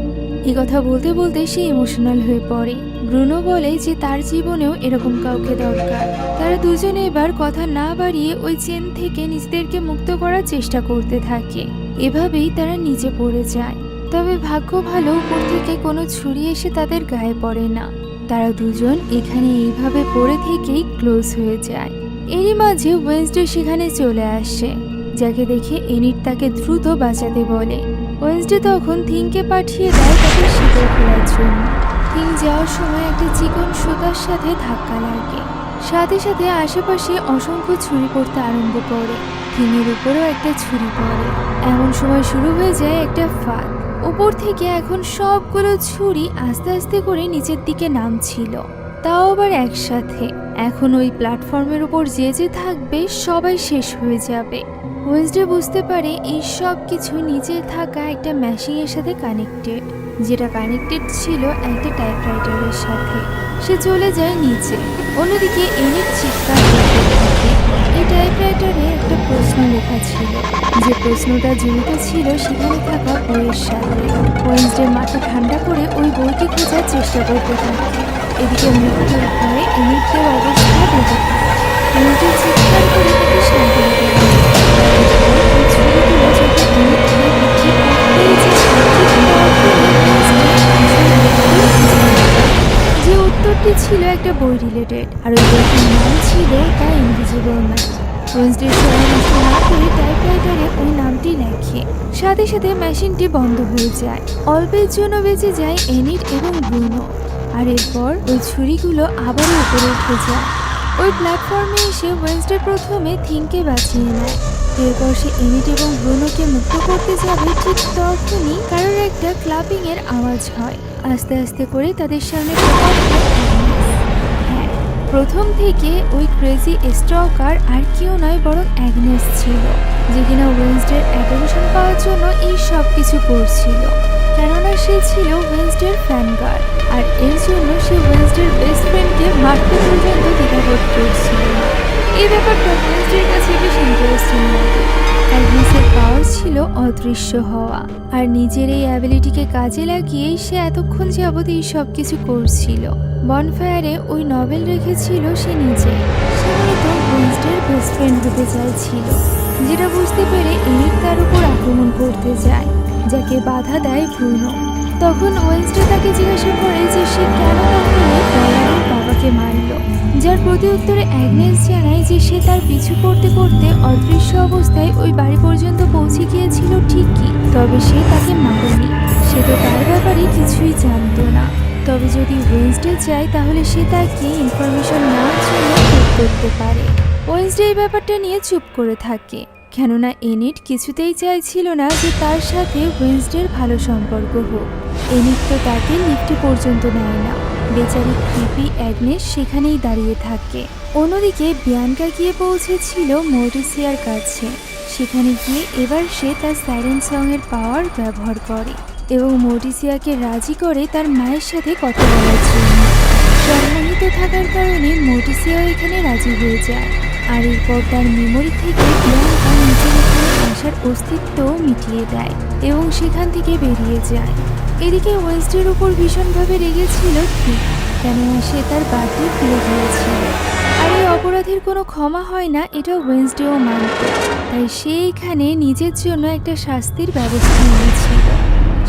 এই কথা বলতে বলতে সে ইমোশনাল হয়ে পড়ে। ব্রুনো বলে যে তার জীবনেও এরকম কাউকে দরকার। তারা দুজনে এবার কথা না বাড়িয়ে ওই চেন থেকে নিজেদেরকে মুক্ত করার চেষ্টা করতে থাকে। এভাবেই তারা নিচে পড়ে যায়। তবে ভাগ্য ভালো, উপর থেকে কোনো ছুরি এসে তাদের গায়ে পড়ে না। তারা দুজন এখানে এইভাবে পড়ে থেকেই ক্লোজ হয়ে যায়। এরই মাঝে ওয়েনসডে সেখানে চলে আসে, যাকে দেখে এনিড তাকে দ্রুত বাঁচাতে বলে। ওয়েনসডে তখন থিংকে পাঠিয়ে দেয় তাকে শিকল খোলার জন্য। থিং যাওয়ার সময় একটা চিকন সুতার সাথে ধাক্কা লাগে, সাথে সাথে আশেপাশে অসংখ্য ছুরি পড়তে আরম্ভ করে। থিংয়ের উপরেও একটা ছুরি পড়ে। এমন সময় শুরু হয়ে যায় একটা ফাঁদ। উপর থেকে এখন সবগুলো ছুরি আস্তে আস্তে করে নিচের দিকে নামছিল, তাও আবার একসাথে। এখন ওই প্ল্যাটফর্মের উপর যে থাকবে সবাই শেষ হয়ে যাবে। ওয়েন্সডে বুঝতে পারে এই সব কিছু নিচে থাকা একটা মেশিনের সাথে কানেক্টেড, যেটা কানেক্টেড ছিল একটা টাইপরাইটারের সাথে। সে চলে যায় নিচে। অন্যদিকে এনিট চিৎকার করতে থাকে। এই টাইপরাইটারে একটা প্রশ্ন লেখা ছিল, যে প্রশ্নটা জড়িত ছিল সেখানে থাকা বইয়ের সাথে। ওয়েন্সডে মাথা ঠান্ডা করে ওই বইটি খোঁজার চেষ্টা করতে থাকে। এদিকে মৃত্যুর ভয়ে এনিটের অবস্থা বেড়ে যায়। ওয়েন্সডে চিৎকার করে তাকে শান্ত করতে যে উত্তরটি ছিল একটা বই রিলেটেড, আর ওই বইটির নাম ছিল দ্য ইনভিজিবল ম্যান। ওয়েন্সডে সময় নষ্ট না করে টাইপরাইটারে ওই নামটি লেখে। সাথে সাথে মেশিনটি বন্ধ হয়ে যায়। অল্পের জন্য বেঁচে যায় এনিট এবং ব্রুনো। আর এরপর ওই ছুরিগুলো আবারও উপরে উঠে যায়। ওই প্ল্যাটফর্মে এসে ওয়েন্সডে প্রথমে থিংকে বাঁচিয়ে নেয়। এরপর সে এনিট এবং ব্রুনোকে মুক্ত করতে যাবে, ঠিক তখনই কারোর একটা ক্লাপিং এর আওয়াজ হয়। আস্তে আস্তে করে তাদের সামনে হ্যাঁ, প্রথম থেকে ওই ক্রেজি স্টকার আর কেউ নয় বরং অ্যাগনেস ছিল, যে কিনা ওয়েন্সডের অ্যাটেনশন পাওয়ার জন্য এই সব কিছু করছিল। কেননা সে ছিল ওয়েন্সডের ফ্যান গার্ড, আর এর জন্য সে ওয়েন্সডের বেস্ট ফ্রেন্ডকে মারতে পর্যন্ত দ্বিধাবোধ করছিল। এই ব্যাপারটা ওয়েন্সডের কাছে বেশ ইন্টারেস্টিং লাগে। অ্যাগনেসের পাওয়ার ছিল অদৃশ্য হওয়া, আর নিজের এই অ্যাবিলিটিকে কাজে লাগিয়েই সে এতক্ষণ যাবৎ এই সব কিছু করছিল। বনফায়ারে ওই নভেল রেখেছিল সে নিজে। সে হয়তো ওয়েন্সডের বেস্ট ফ্রেন্ড হতে চাইছিল, যেটা বুঝতে পেরে এনিট তার উপর আক্রমণ করতে যায়, যাকে বাধা দেয় ব্রুনো। তখন ওয়েন্সডে তাকে জিজ্ঞাসা করে যে সে কেন তাহলে ডলারের বাবাকে মারল, যার প্রতি উত্তরে অ্যাগনেস জানায় যে সে তার পিছু করতে করতে অদৃশ্য অবস্থায় ওই বাড়ি পর্যন্ত পৌঁছে গিয়েছিল ঠিকই, তবে সে তাকে মারেনি। সে তো তার ব্যাপারে কিছুই জানতো না। তবে যদি ওয়েন্সডে চায় তাহলে সে তাকে ইনফরমেশন নেওয়ার জন্য হেল্প করতে পারে। ওয়েন্সডে এই ব্যাপারটা নিয়ে চুপ করে থাকে, কেননা এনিট কিছুতেই চাইছিল না যে তার সাথে ওয়েন্সডের ভালো সম্পর্ক হোক। এনিট তো তাকে লিফটে পর্যন্ত নেয় না। বেচারি ক্রিপি অ্যাগনেস সেখানেই দাঁড়িয়ে থাকে। অন্যদিকে বিয়ানকা গিয়ে পৌঁছেছিল মর্টিসিয়ার কাছে। সেখানে গিয়ে এবার সে তার সাইরেন সং এর পাওয়ার ব্যবহার করে এবং মর্টিসিয়াকে রাজি করে তার মায়ের সাথে কথা বলার জন্য। সম্মানিত থাকার কারণে মর্টিসিয়াও এখানে রাজি হয়ে যায়। আর এরপর তার মেমোরি থেকে বিয়ানকা নিজের এখানে আসার অস্তিত্ব মিটিয়ে দেয় এবং সেখান থেকে বেরিয়ে যায়। এদিকে ওয়েন্সডের উপর ভীষণভাবে রেগেছিল ঠিক, কেননা সে তার বার্থডে ভুলে গিয়েছিল। আর এই অপরাধের কোনো ক্ষমা হয় না, এটা ওয়েন্সডেও মানত। তাই সে এখানে নিজের জন্য একটা শাস্তির ব্যবস্থা নিয়েছিল।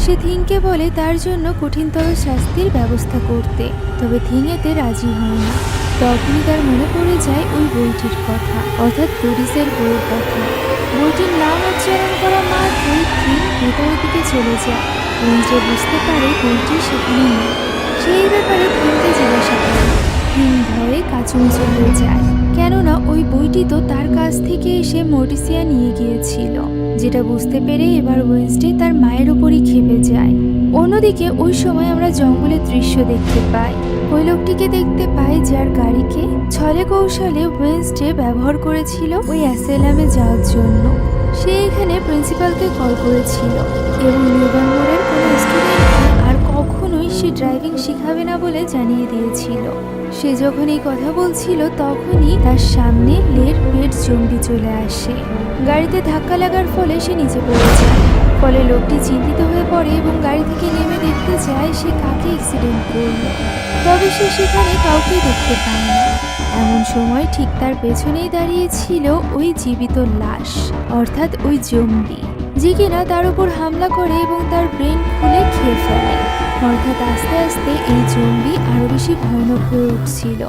সে থিংকে বলে তার জন্য কঠিনতর শাস্তির ব্যবস্থা করতে, তবে থিং এতে রাজি হয় না। তখনই তার মনে পড়ে যায় ওই বইটির কথা, অর্থাৎ গরিসের বইয়ের কথা। বইটির নাম উচ্চারণ করা মাত্রই থিং ভেতরের দিকে চলে যায়। ওয়েন্সডে বুঝতে পারে বইটি সেখানে নেই। সেই ব্যাপারে থিংকে জিজ্ঞাসা করে। থিং ভয়ে কাচুমচু হয়ে যায়, কেননা ওই বইটি তো তার কাছ থেকে এসে মর্টিসিয়া নিয়ে গিয়েছিল, যেটা বুঝতে পেরে এবার ওয়েন্সডে তার মায়ের উপরই খেপে যায়। অন্যদিকে ওই সময় আমরা জঙ্গলের দৃশ্য দেখতে পাই। ওই লোকটিকে দেখতে পাই যার গাড়িকে ছলে কৌশলে ওয়েন্সডে ব্যবহার করেছিল ওই অ্যাসাইলামে যাওয়ার জন্য। সে এখানে প্রিন্সিপালকে কল করেছিল এবং নিউবার্নমোরের কোনো স্টুডেন্টকে আর কখনোই সে ড্রাইভিং শিখাবে না বলে জানিয়ে দিয়েছিল। সে যখন এই কথা বলছিল তখনই তার সামনে লের পেট জম্বি চলে আসে। গাড়িতে ধাক্কা লাগার ফলে সে নিচে পড়ে যায়। ফলে লোকটি চিন্তিত হয়ে পড়ে এবং গাড়ি থেকে নেমে দেখতে চায় সে কাকে অ্যাক্সিডেন্ট করল। তবে সে সেখানে কাউকেই দেখতে পায় না। এমন সময় ঠিক তার পেছনেই দাঁড়িয়ে ছিল ওই জীবিত লাশ, অর্থাৎ ওই জম্বি, যে কিনা তার উপর হামলা করে এবং তার ব্রেন খুলে খেয়ে ফেলে। অর্থাৎ আস্তে আস্তে এই জম্বি আরো বেশি ভয়ানক হয়ে উঠছিল,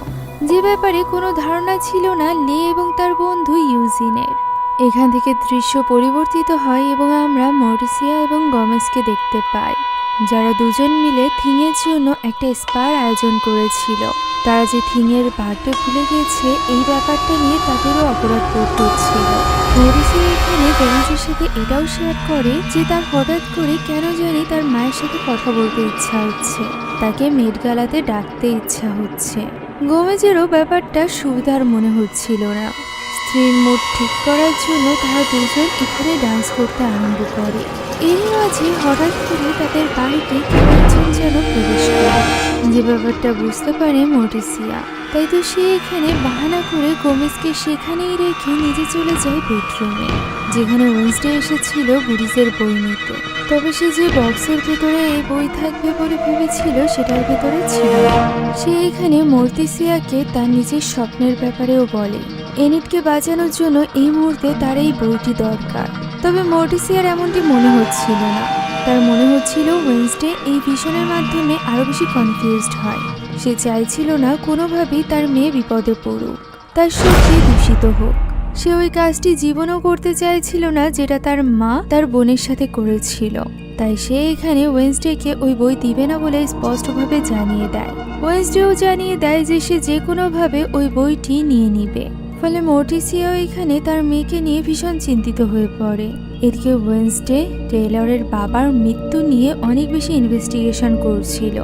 যে ব্যাপারে কোনো ধারণা ছিল না লে এবং তার বন্ধু ইউজিনের। এখান থেকে দৃশ্য পরিবর্তিত হয় এবং আমরা মর্টিসিয়া এবং গমেজকে দেখতে পাই। যারা দুজন মিলে থিংয়ের জন্য একটা স্পার আয়োজন করেছিল। তারা যে থিংয়ের বার্থডে ভুলে গেছে এই ব্যাপারটা নিয়ে তাদেরও অপরাধ বোধ হচ্ছিল। মরিসিয়া এখানে গোমেজের সাথে এটাও শেয়ার করে যে তার হঠাৎ করে কেন জানি তার মায়ের সাথে কথা বলতে ইচ্ছা হচ্ছে, তাকে মেট গালাতে ডাকতে ইচ্ছা হচ্ছে। গোমেজেরও ব্যাপারটা সুবিধার মনে হচ্ছিল না। স্ত্রীর মুড ঠিক করার জন্য তারা দুজন এখানে ডান্স করতে আরম্ভ করে। এর মাঝে হঠাৎ করে তাদের বাড়িতে কেউ একজন যেন প্রবেশ করে, যে ব্যাপারটা বুঝতে পারে মরিসিয়া। তাই তো সে এখানে বাহানা করে গোমেজকে সেখানেই রেখে নিজে চলে যায় বেডরুমে, যেখানে ওয়েনসডে এসেছিল বুড়িজের বই নিতে। তবে সে যে বক্সের ভেতরে এই বই থাকবে বলে ভেবেছিল সেটার ভেতরে ছিল না। সে এখানে মর্তিসিয়াকে তার নিজের স্বপ্নের ব্যাপারেও বলে এনিটকে বাঁচানোর জন্য এই মুহূর্তে তার এই বইটি দরকার। তবে মর্টিসিয়ার এমনটি মনে হচ্ছিল না। তার মনে হচ্ছিল ওয়েনসডে এই ভিশনের মাধ্যমে আরো বেশি কনফিউজড হয়। সে চাইছিল না কোনোভাবেই তার মেয়ে বিপদে পড়ুক, তার শক্তি দূষিত হোক। সে ওই কাজটি জীবনও করতে চাইছিল না যেটা তার মা তার বোনের সাথে করেছিল। তাই সে এখানে ওয়েনসডেকে ওই বই দিবে না বলে স্পষ্টভাবে জানিয়ে দেয়। ওয়েনসডেও জানিয়ে দেয় যে সে যে কোনোভাবে ওই বইটি নিয়ে নিবে। ফলে মর্টিসিয়াও এখানে তার মেয়েকে নিয়ে ভীষণ চিন্তিত হয়ে পড়ে। এদিকে ওয়েনসডে টেইলরের বাবার মৃত্যু নিয়ে অনেক বেশি ইনভেস্টিগেশন করছিল।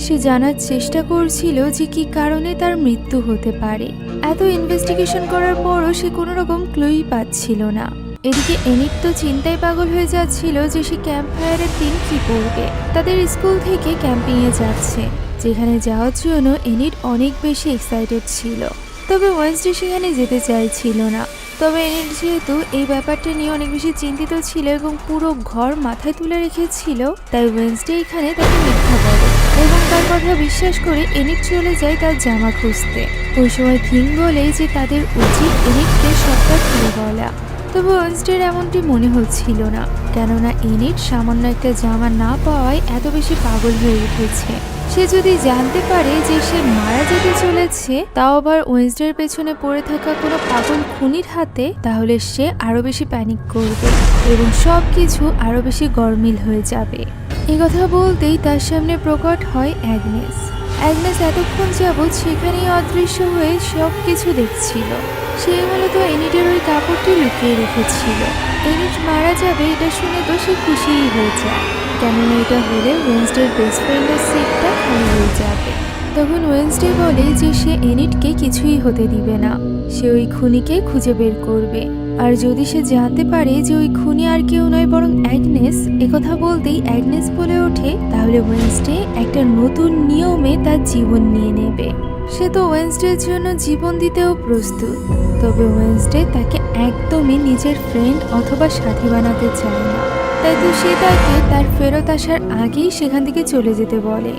সে জানার চেষ্টা করছিল যে কি কারণে তার মৃত্যু হতে পারে। এত ইনভেস্টিগেশন করার পরও সে কোনো রকম ক্লুই পাচ্ছিল না। এদিকে এনিট তো চিন্তায় পাগল হয়ে যাচ্ছিল যে সে ক্যাম্প ফায়ারের দিন কি করবে। তাদের স্কুল থেকে ক্যাম্পিংয়ে যাচ্ছে, যেখানে যাওয়ার জন্য এনিট অনেক বেশি এক্সাইটেড ছিল। তবে ওয়েনসডে সেখানে যেতে চাইছিল না। তবে এনিট যেহেতু এই ব্যাপারটা নিয়ে অনেক বেশি চিন্তিত ছিল এবং পুরো ঘর মাথায় তুলে রেখেছিল, তাই ওয়েনসডে এখানে তাকে মিথ্যা বলে এবং তার কথা বিশ্বাস করে এনিট চলে যায় তার জামা খুঁজতে। ওই সময় থিং বলে যে তাদের উচিত এনিটকে সবটা খুলে বলা। তবে ওয়েনসডের এমনটি মনে হচ্ছিল না, কেননা এনিট সামান্য একটা জামা না পাওয়ায় এত বেশি পাগল হয়ে উঠেছে। সে যদি জানতে পারে যে সে মারা যেতে চলেছে, তাও আবার ওয়েনসডের পেছনে পড়ে থাকা কোনো পাগল খুনির হাতে, তাহলে সে আরো বেশি প্যানিক করবে এবং সবকিছু আরো বেশি গরমিল হয়ে যাবে। এই কথা বলতেই তার সামনে প্রকট হয় অ্যাগনেস। অ্যাগনেস এতক্ষণ যাবৎ সেখানেই অদৃশ্য হয়ে সবকিছু দেখছিল। সে মূলত এনিটের ওই কাপড়টি লুকিয়ে রেখেছিল। এনিট মারা যাবে এটা শুনে তো সে খুশিই হয়ে যায়, কেননা এটা হলে ওয়েনসডের বেস্ট ফ্রেন্ডের সিটটা খালি হয়ে যাবে। তখন ওয়েনসডে বলে যে সে এনিটকে কিছুই হতে দিবে না, সে ওই খুনিকে খুঁজে বের করবে। আর যদি সে জানতে পারে যে ওই খুনি আর কেউ নয় বরং অ্যাগনেস, একথা বলতেই অ্যাগনেস বলে ওঠে তাহলে ওয়েনসডে একটা নতুন নিয়মে তার জীবন নিয়ে নেবে। সে তো ওয়েনসডের জন্য জীবন দিতেও প্রস্তুত। তবে ওয়েনসডে তাকে একদমই নিজের ফ্রেন্ড অথবা সাথী বানাতে চায় না। তাই তো সে তাকে তার ফেরত আসার আগেই সেখান থেকে চলে যেতে বলে।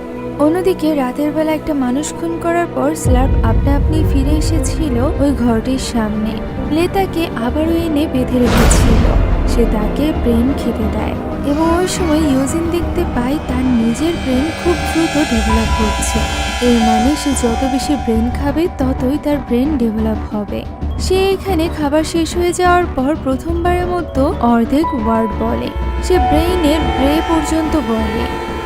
অন্যদিকে রাতের বেলা একটা মানুষ খুন করার পর স্লার্প আপনা আপনি ফিরে এসেছিল ওই ঘরটির সামনে। লে তাকে আবারও এনে বেঁধে রেখেছিল। সে তাকে ব্রেন খেতে দেয় এবং ওই সময় ইউজিন দেখতে পায় তার নিজের ব্রেন খুব দ্রুত ডেভেলপ হচ্ছে। এর মানে সে যত বেশি ব্রেন খাবে ততই তার ব্রেন ডেভেলপ হবে। সে এখানে খাবার শেষ হয়ে যাওয়ার পর প্রথমবারের মতো অর্ধেক ওয়ার্ড বলে। সে ব্রেইনের ব্রে পর্যন্ত বলে,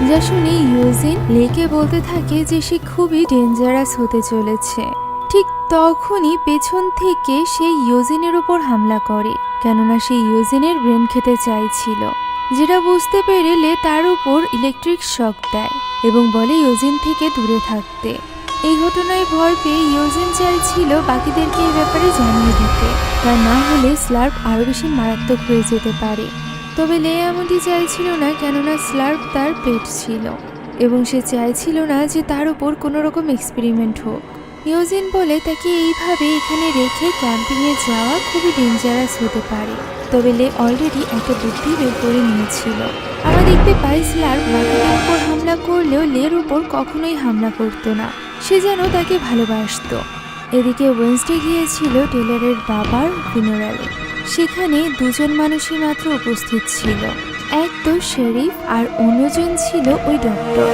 যা শুনে ইউজিন লেকে বলতে থাকে যে সে খুবই ডেঞ্জারাস হতে চলেছে। ঠিক তখনই পেছন থেকে সে ইউজিনের উপর হামলা করে, কেননা সে ইউজিনের ব্রেন খেতে চাইছিল। যেটা বুঝতে পেরে লে তার উপর ইলেকট্রিক শক দেয় এবং বলে ইউজিন থেকে দূরে থাকতে। এই ঘটনায় ভয় পেয়ে ইউজিন চাইছিল বাকিদেরকে এই ব্যাপারে জানিয়ে দিতে, তা না হলে স্লার্প আরো বেশি মারাত্মক হয়ে যেতে পারে। তবে লে এমনটি চাইছিল না, কেননা স্লার্প তার পেট ছিল এবং সে চাইছিল না যে তার উপর কোনো রকম এক্সপেরিমেন্ট হোক। ইউজিন বলে তাকে এইভাবে এখানে রেখে ক্যাম্পিংয়ে যাওয়া খুবই ডেঞ্জারাস হতে পারে। তবে লে অলরেডি একটা বুদ্ধি বের করে নিয়েছিল। আমরা দেখতে পাই স্লার্প বাকিদের উপর হামলা করলেও লের উপর কখনোই হামলা করতো না, সে যেন তাকে ভালোবাসত। এদিকে ওয়েনসডে গিয়েছিল টেলরের বাবার ফিনারালে। সেখানে দুজন মানুষই মাত্র উপস্থিত ছিল, এক তো শেরিফ আর অন্যজন ছিল ওই ডক্টর।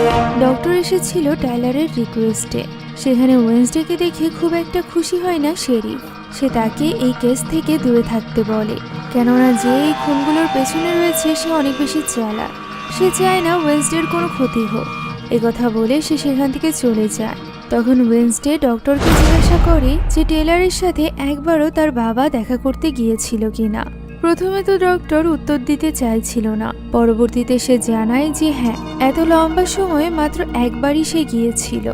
ডক্টর এসেছিল টাইলারের রিকোয়েস্টে। সেখানে ওয়েনসডেকে দেখে খুব একটা খুশি হয় না শেরিফ। সে তাকে এই কেস থেকে দূরে থাকতে বলে, কেননা যে এই খুনগুলোর পেছনে রয়েছে সে অনেক বেশি চালাক। সে চায় না ওয়েন্সডের কোনো ক্ষতি হোক। একথা বলে সে সেখান থেকে চলে যায়। তখন ওয়েন্সডে ডক্টরকে জিজ্ঞাসা করে যে টেলরের সাথে একবারও তার বাবা দেখা করতে গিয়েছিল কিনা। প্রথমে তো ডক্টর উত্তর দিতে চাইছিল না, পরবর্তীতে সে জানায় যে হ্যাঁ, এত লম্বা সময়ে মাত্র একবারই সে গিয়েছিল।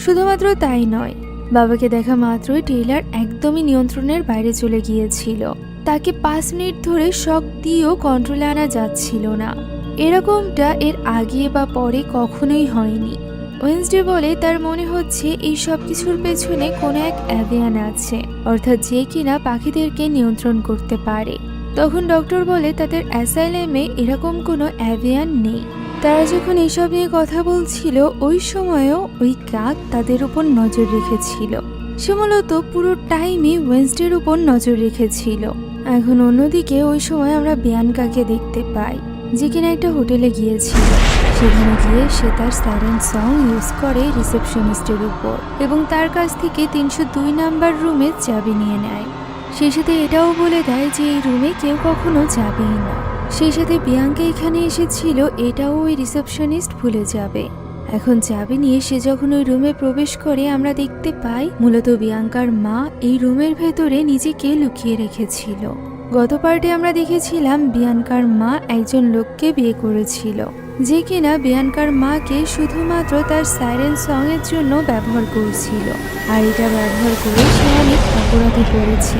শুধুমাত্র তাই নয়, বাবাকে দেখা মাত্রই টেইলর একদমই নিয়ন্ত্রণের বাইরে চলে গিয়েছিল। তাকে 5 মিনিট ধরে শক দিয়েও কন্ট্রোলে আনা যাচ্ছিল না। এরকমটা এর আগে বা পরে কখনোই হয়নি। ওয়েন্সডে বলে তার মনে হচ্ছে এই সব কিছুর পেছনে কোনো এক অ্যাভিয়ান আছে, অর্থাৎ যে কিনা পাখিদেরকে নিয়ন্ত্রণ করতে পারে। তখন ডক্টর বলে তাদের অ্যাসাইলেমে এরকম কোনো অ্যাভিয়ান নেই। তারা যখন এসব নিয়ে কথা বলছিল ওই সময়ও ওই কাক তাদের উপর নজর রেখেছিল। সে মূলত পুরো টাইমই ওয়েন্সডের উপর নজর রেখেছিল। এখন অন্যদিকে ওই সময় আমরা বিয়ানকাকে দেখতে পাই, যে কিনা একটা হোটেলে গিয়েছিল। সেখানে গিয়ে সে তার সাইরেন সং ইউজ করে রিসেপশনিস্টের উপর এবং তার কাছ থেকে 302 নাম্বার রুমে চাবি নিয়ে নেয়। সেই সাথে এটাও বলে দেয় যে এই রুমে কেউ কখনো যাবেই না। সেই সাথে বিয়াঙ্কা এখানে এসেছিল এটাও ওই রিসেপশনিস্ট ভুলে যাবে। এখন চাবি নিয়ে সে যখন ওই রুমে প্রবেশ করে আমরা দেখতে পাই মূলত বিয়াঙ্কার মা এই রুমের ভেতরে নিজেকে লুকিয়ে রেখেছিল। গত পার্টে আমরা দেখেছিলাম বিয়াঙ্কার মা একজন লোককে বিয়ে করেছিল, যে কিনা বিয়াঙ্কার মাকে শুধুমাত্র তার সাইরেন সং এর জন্য ব্যবহার করছিল। আর এটা ব্যবহার করে সে অনেক অপরাধী করেছে,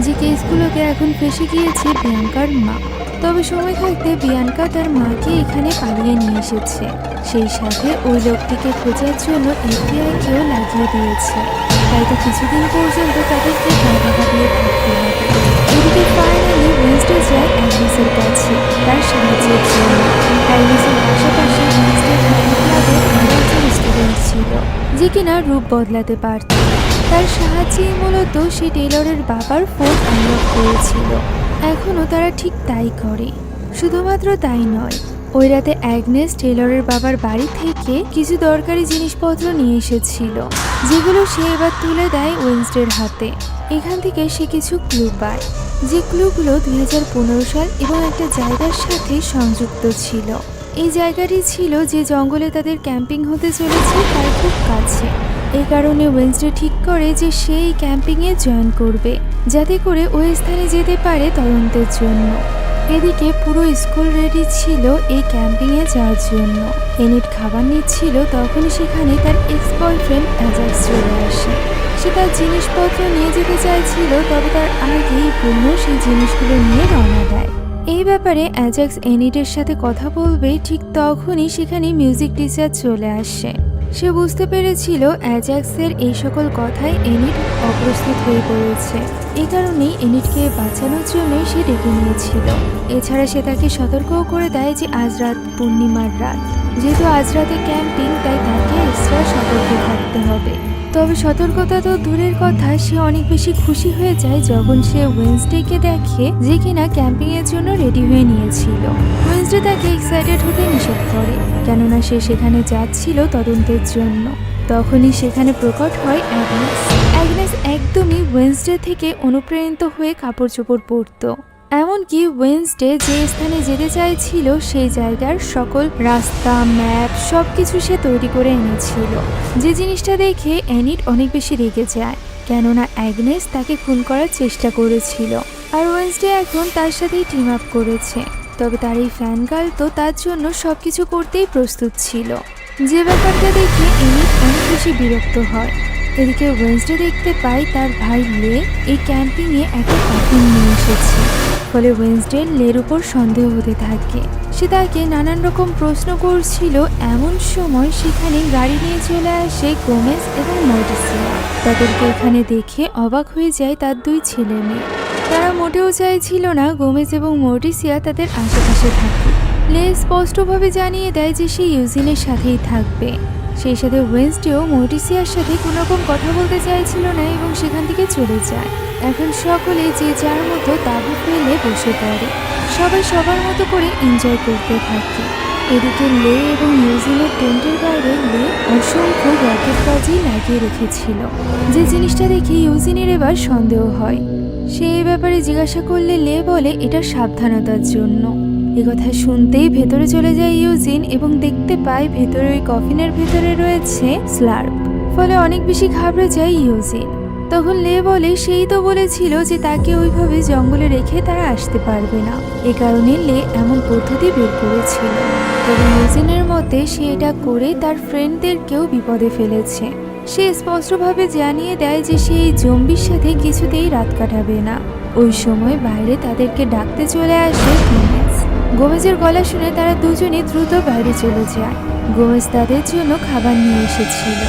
যে কেসগুলোকে এখন ফেসে গিয়েছে বিয়াঙ্কার মা। তবে সময় থাকতে বিয়াঙ্কা তার মাকে এখানে পালিয়ে নিয়ে এসেছে। সেই সাথে ওই লোকটিকে খোঁজার জন্য এফবিআইকেও লাগিয়ে দিয়েছে। তাই তো কিছুদিন পর্যন্ত তাদেরকে বাধা দিয়ে থাকতে হবে। এদিকে ফাইনালি ওয়েন্সডে যায় অ্যাগনেসের কাছে তার সাহায্যের জন্য। অ্যাগনেসের পাশাপাশি ওয়েন্সডে ক্লাবে আরেকজন স্টুডেন্ট ছিল, যে কিনা রূপ বদলাতে পারত। তার সাহায্যেই মূলত সে টেলরের বাবার ফোন আনলক করেছিল। এখনও তারা ঠিক তাই করে। শুধুমাত্র তাই নয়, ওই রাতে অ্যাগনেস টেলরের বাবার বাড়ি থেকে কিছু দরকারি জিনিসপত্র নিয়ে এসেছিল, যেগুলো সে এবার তুলে দেয় ওয়েন্সডের হাতে। এখান থেকে সে কিছু ক্লু পায়, যে ক্লুগুলো 2015 সাল এবং একটা জায়গার সাথে সংযুক্ত ছিল। এই জায়গাটি ছিল যে জঙ্গলে তাদের ক্যাম্পিং হতে চলেছে তার খুব কাছে। এই কারণে ওয়েন্সডে ঠিক করে যে সে এই ক্যাম্পিংয়ে জয়েন করবে, যাতে করে ওই স্থানে যেতে পারে তদন্তের জন্য। এদিকে পুরো স্কুল রেডি ছিল এই ক্যাম্পিংয়ে যাওয়ার জন্য। এনিট খাবার নিচ্ছিল, তখনই সেখানে তার এক্স বয়ফ্রেন্ড অ্যাজাক্স চলে আসে। সে তার জিনিসপত্র নিয়ে যেতে চাইছিল, তবে তার আগেই ব্রুনো সেই জিনিসগুলো নিয়ে রওনা দেয়। এই ব্যাপারে অ্যাজাক্স এনিটের সাথে কথা বলবে, ঠিক তখনই সেখানে মিউজিক টিচার চলে আসে। সে বুঝতে পেরেছিল অ্যাজাক্সের এই সকল কথায় এনিট অপ্রস্তুত হয়ে পড়েছে। এই কারণেই এনিটকে বাঁচানোর জন্যই সে ডেকে নিয়েছিল। এছাড়া সে তাকে সতর্কও করে দেয় যে আজ রাত পূর্ণিমার রাত, যেহেতু আজ রাতে ক্যাম্পিং, তাই তাকে এক্সট্রা সতর্ক থাকতে হবে। তবে সতর্কতা তো দূরের কথা, সে অনেক বেশি খুশি হয়ে যায় যখন সে ওয়েন্সডেকে দেখে, যে কিনা ক্যাম্পিং এর জন্য রেডি হয়ে নিয়েছিল। ওয়েন্সডে তাকে এক্সাইটেড হতে নিষেধ করে, কেননা সে সেখানে যাচ্ছিল তদন্তের জন্য। তখনই সেখানে প্রকট হয় অ্যাগনেস। অ্যাগনেস একদমই ওয়েন্সডে থেকে অনুপ্রাণিত হয়ে কাপড় চোপড় পরত। এমনকি ওয়েন্সডে যে স্থানে যেতে চাইছিল সেই জায়গার সকল রাস্তা, ম্যাপ সবকিছু সে তৈরি করে এনেছিল। যে জিনিসটা দেখে এনিট অনেক বেশি রেগে যায়, কেননা অ্যাগনেস তাকে খুন করার চেষ্টা করেছিল। আর ওয়েন্সডে এখন তার সাথেই টিম আপ করেছে। তবে তার এই ফ্যান গার্ল তো তার জন্য সবকিছু করতেই প্রস্তুত ছিল, যে ব্যাপারটা দেখে এনিট অনেক বেশি বিরক্ত হয়। এদিকে ওয়েন্সডে দেখতে পায় তার ভাই লে এই ক্যাম্পিংয়ে একটা কফিন নিয়ে এসেছে। ফলে ওয়েন্সডে লের উপর সন্দেহ হতে থাকে। সে তাকে নানান রকম প্রশ্ন করছিল। এমন সময় সেখানে গাড়ি নিয়ে চলে আসে গোমেজ এবং মর্টিসিয়া। তাদেরকে এখানে দেখে অবাক হয়ে যায় তার 2 ছেলে মেয়ে। তারা মোটেও চাইছিল না গোমেজ এবং মর্টিসিয়া তাদের আশেপাশে থাকে। লে স্পষ্টভাবে জানিয়ে দেয় যে সে ইউজিনের সাথেই থাকবে। সেই সাথে ওয়েন্সডেও মর্টিসিয়ার সাথে কোনো রকম কথা বলতে চাইছিল না এবং সেখান থেকে চলে যায়। এখন সকলে যে যার মতো তাঁবু ফেলে বসে পড়ে, সবাই সবার মতো করে এনজয় করতে থাকে। এদিকে লে এবং ইউজিনের টেন্টের বাইরে লে অসংখ্য রকেট বাজি লাগিয়ে রেখেছিল, যে জিনিসটা দেখে ইউজিনের এবার সন্দেহ হয়। সে এই ব্যাপারে জিজ্ঞাসা করলে লে বলে এটা সাবধানতার জন্য। কথা শুনতেই ভেতরে চলে যায় ইউজিন এবং দেখতে পায় ভেতরে ওই কফিনের ভেতরে রয়েছে স্লার্প। ফলে অনেক বেশি ঘাবড়ে যায় ইউজিন। তখন লে বলে সেই তো বলেছিল যে তাকে ওইভাবে জঙ্গলে রেখে তারা আসতে পারবে না, এ কারণে লে এমন পদ্ধতি বের করেছিল। তবে ইউজিনের মতে সে এটা করে তার ফ্রেন্ডদেরকেও বিপদে ফেলেছে। সে স্পষ্টভাবে জানিয়ে দেয় যে সে এই জম্বির সাথে কিছুতেই রাত কাটাবে না। ওই সময় বাইরে তাদেরকে ডাকতে চলে আসে গোমেজের গলা শুনে তারা দুজনে দ্রুত বাইরে চলে যায়। গোমেজ তাদের জন্য খাবার নিয়ে এসেছিল।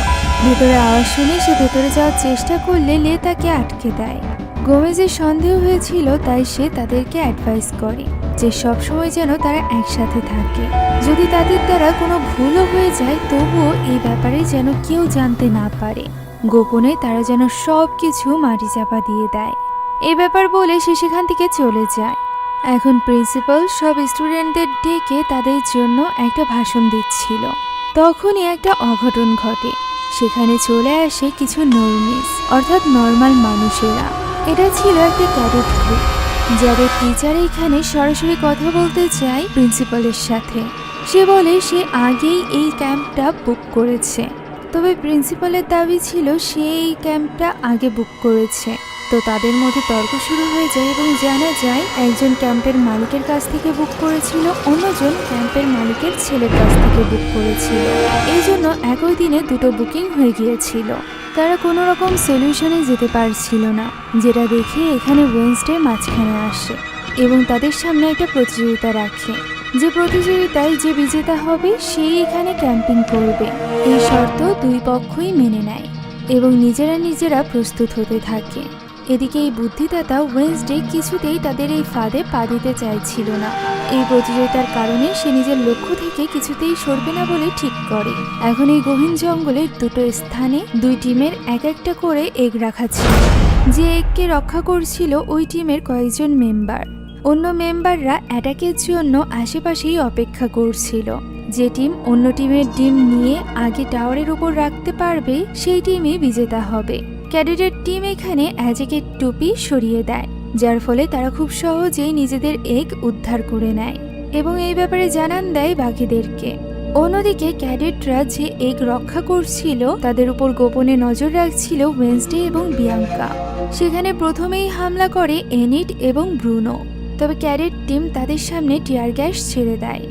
ভেতরে আওয়াজ শুনে সে ভেতরে যাওয়ার চেষ্টা করলে লে তাকে আটকে দেয়। গোমেজের সন্দেহ হয়েছিল, তাই সে তাদেরকে অ্যাডভাইস করে যে সবসময় যেন তারা একসাথে থাকে। যদি তাদের দ্বারা কোনো ভুলও হয়ে যায় তবুও এই ব্যাপারে যেন কেউ জানতে না পারে। গোপনে তারা যেন সব কিছু মাটি চাপা দিয়ে দেয়। এই ব্যাপার বলে সে সেখান থেকে চলে যায়। এখন প্রিন্সিপাল সব স্টুডেন্টদের ডেকে তাদের জন্য একটা ভাষণ দিচ্ছিল। তখনই একটা অঘটন ঘটে। সেখানে চলে আসে কিছু নর্মিস অর্থাৎ নর্মাল মানুষেরা। এটা ছিল একটা ক্যাডেট গ্রুপ, যাদের টিচার এখানে সরাসরি কথা বলতে চায় প্রিন্সিপালের সাথে। সে বলে সে আগেই এই ক্যাম্পটা বুক করেছে। তবে প্রিন্সিপালের দাবি ছিল সে এই ক্যাম্পটা আগে বুক করেছে। তো তাদের মধ্যে তর্ক শুরু হয়ে যায় এবং জানা যায় একজন ক্যাম্পের মালিকের কাছ থেকে বুক করেছিল, অন্যজন ক্যাম্পের মালিকের ছেলের কাছ থেকে বুক করেছিল। এই জন্য একই দিনে দুটো বুকিং হয়ে গিয়েছিল। তারা কোনো রকম সলিউশনে যেতে পারছিল না, যেটা দেখে এখানে ওয়েডনেসডে মাঝখানে আসে এবং তাদের সামনে একটা প্রতিযোগিতা রাখে। যে প্রতিযোগিতায় যে বিজেতা হবে সেই এখানে ক্যাম্পিং করবে। এই শর্ত দুই পক্ষই মেনে নেয় এবং নিজেরা প্রস্তুত হতে থাকে। এদিকে এই বুদ্ধিদাতা ওয়েডনেসডে কিছুতেই তাদের এই ফাঁদে পা দিতে চাইছিল না। এই প্রতিযোগিতার কারণে সে নিজের লক্ষ্য থেকে কিছুতেই সরবে না বলে ঠিক করে। এখন এই গহীন জঙ্গলের দুটো স্থানে দুই টিমের এক একটা করে এগ রাখা ছিল। যে এগকে রক্ষা করছিল ওই টিমের কয়েকজন মেম্বার। অন্য মেম্বাররা অ্যাটাকের জন্য আশেপাশেই অপেক্ষা করছিল। যে টিম অন্য টিমের ডিম নিয়ে আগে টাওয়ারের উপর রাখতে পারবে সেই টিমই বিজেতা হবে। ক্যাডেটের টিম এখানে অ্যাজেকের টুপি সরিয়ে দেয়, যার ফলে তারা খুব সহজেই নিজেদের এগ উদ্ধার করে নেয় এবং এই ব্যাপারে জানান দেয় বাকিদেরকে। অন্যদিকে ক্যাডেটরা যে এগ রক্ষা করছিল তাদের উপর গোপনে নজর রাখছিল ওয়েডনেসডে এবং বিয়াঙ্কা। সেখানে প্রথমেই হামলা করে এনিট এবং ব্রুনো। তবে ক্যাডেট টিম তাদের সামনে টিয়ার গ্যাস ছেড়ে দেয়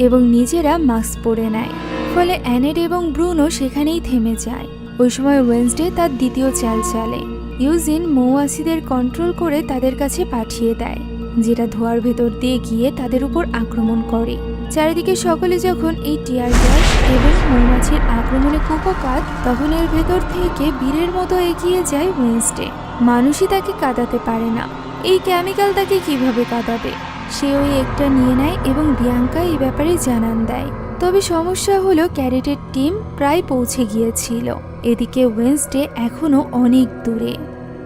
এবং নিজেরা মাস্ক পরে নেয়। ফলে অ্যানেট এবং ব্রুনো সেখানেই থেমে যায়। ওই সময় ওয়েডনেসডে তার দ্বিতীয় চাল চালে। ইউজিন মৌমাছিদের কন্ট্রোল করে তাদের কাছে পাঠিয়ে দেয়, যেটা ধোঁয়ার ভেতর দিয়ে গিয়ে তাদের উপর আক্রমণ করে। চারিদিকে সকলে যখন এই টিয়ার গ্যাস এবং মৌমাছির আক্রমণে কুপোকাত, তখন এর ভেতর থেকে বীরের মতো এগিয়ে যায় ওয়েডনেসডে। মানুষই তাকে কাঁদাতে পারে না, এই কেমিক্যাল তাকে কিভাবে কাঁদাবে? সে ওই একটা নিয়ে নেয় এবং বিয়াঙ্কা এই ব্যাপারে জানান দেয়। তবে সমস্যা হলো ক্যাডেটের টিম প্রায় পৌঁছে গিয়েছিল। এদিকে ওয়েডনেসডে এখনো অনেক দূরে।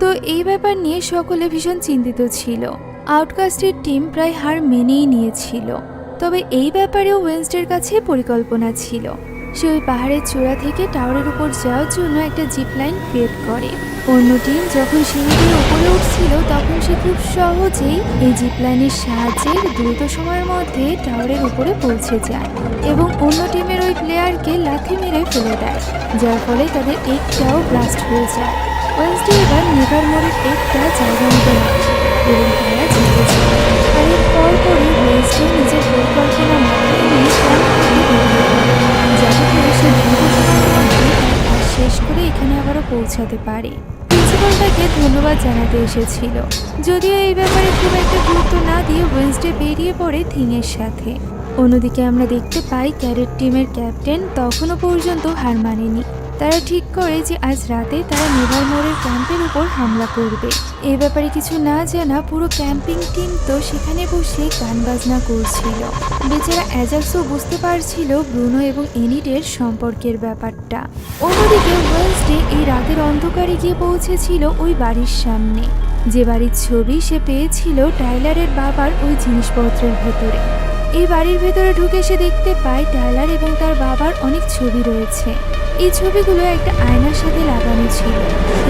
তো এই ব্যাপার নিয়ে সকলে ভীষণ চিন্তিত ছিল। আউটকাস্টের টিম প্রায় হার মেনেই নিয়েছিল। তবে এই ব্যাপারেও ওয়েডনেসডের কাছে পরিকল্পনা ছিল। সে ওই পাহাড়ের চূড়া থেকে টাওয়ারের উপর যাওয়ার জন্য একটা জিপ লাইন ক্রিয়েট করে। অন্য টিম যখন সিঁড়ি দিয়ে উপরে উঠছিল তখন সে খুব সহজেই এই জিপ লাইনের সাহায্যে দ্রুত সময়ের মধ্যে টাওয়ারের উপরে পৌঁছে যায় এবং অন্য টিমের ওই প্লেয়ারকে লাথি মেরে ফেলে দেয়, যার ফলে তাদের একটাও ব্লাস্ট হয়ে যায়। ওয়েডনেসডে এবার নেভারমোরের একটা জায়গা মতো রাখে এবং তারা জিতে যায়। আর এর পরপরই ওয়েডনেসডে নিজের পরিকল্পনা মাথায় নিয়ে ক্যাম্প থেকে বেরিয়ে পড়ে, যাতে করে সে দ্রুত কাজ শেষ করে এখানে আবারও পৌঁছাতে পারে। প্রিন্সিপাল তাকে ধন্যবাদ জানাতে এসেছিল, যদিও এই ব্যাপারে খুব একটা গুরুত্ব না দিয়ে ওয়েডনেসডে বেরিয়ে পড়ে থিংয়ের সাথে। অন্যদিকে আমরা দেখতে পাই ক্যাডেট টিমের ক্যাপ্টেন তখনও পর্যন্ত হার মানেনি। তারা ঠিক করে যে আজ রাতে তারা নেভারমোরের ক্যাম্পের উপর হামলা করবে। এই ব্যাপারে কিছু না জানা পুরো ক্যাম্পিং টিম তো সেখানে বসে গান বাজনা করছিল। বেচারা অ্যাজাক্সও বুঝতে পারছিল ব্রুনো এবং এনিটের সম্পর্কের ব্যাপারটা। অন্যদিকে ওয়েডনেসডে এই রাতের অন্ধকারে গিয়ে পৌঁছেছিল ওই বাড়ির সামনে, যে বাড়ির ছবি সে পেয়েছিল টাইলারের বাবার ওই জিনিসপত্রের ভেতরে। এই বাড়ির ভেতরে ঢুকে সে দেখতে পায় টাইলার এবং তার বাবার অনেক ছবি রয়েছে। এই ছবিগুলো একটা আয়নার সাথে লাগানো ছিল।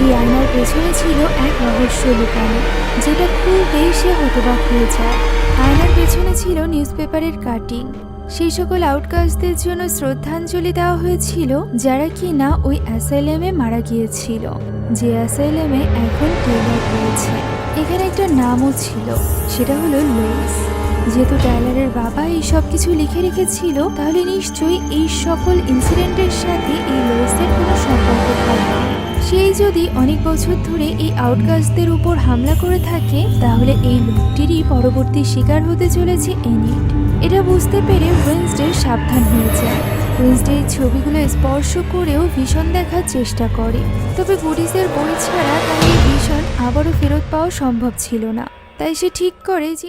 এই আয়নার পেছনে ছিল এক রহস্য লুকানো, যেটা খুলতেই সে হতবাক হয়ে যায়। আয়নার পেছনে ছিল নিউজপেপারের কাটিং, সেই সকল আউটকাস্টদের জন্য শ্রদ্ধাঞ্জলি দেওয়া হয়েছিল যারা কি না ওই অ্যাসাইলামে মারা গিয়েছিল, যে অ্যাসাইলামে এখন টেইলার রয়েছে। এখানে একটা নামও ছিল, সেটা হলো লুইস। যেহেতু টাইলারের বাবা এই সব কিছু লিখে রেখেছিল, তাহলে নিশ্চয়ই এই সকল ইনসিডেন্টের সাথে এই লুইসের কোনো সম্পর্ক থাকবে। সেই যদি অনেক বছর ধরে এই আউটকাস্টদের উপর হামলা করে থাকে, তাহলে এই লোকটিরই পরবর্তী শিকার হতে চলেছে এনিট। এটা বুঝতে পেরে ওয়েন্সডে সাবধান হয়ে যায়। ওয়েন্সডে এই ছবিগুলো স্পর্শ করেও ভিশন দেখার চেষ্টা করে, তবে গুডিসের বই ছাড়া তার এই ভিশন আবারও ফেরত পাওয়া সম্ভব ছিল না। তাই সে ঠিক করে যে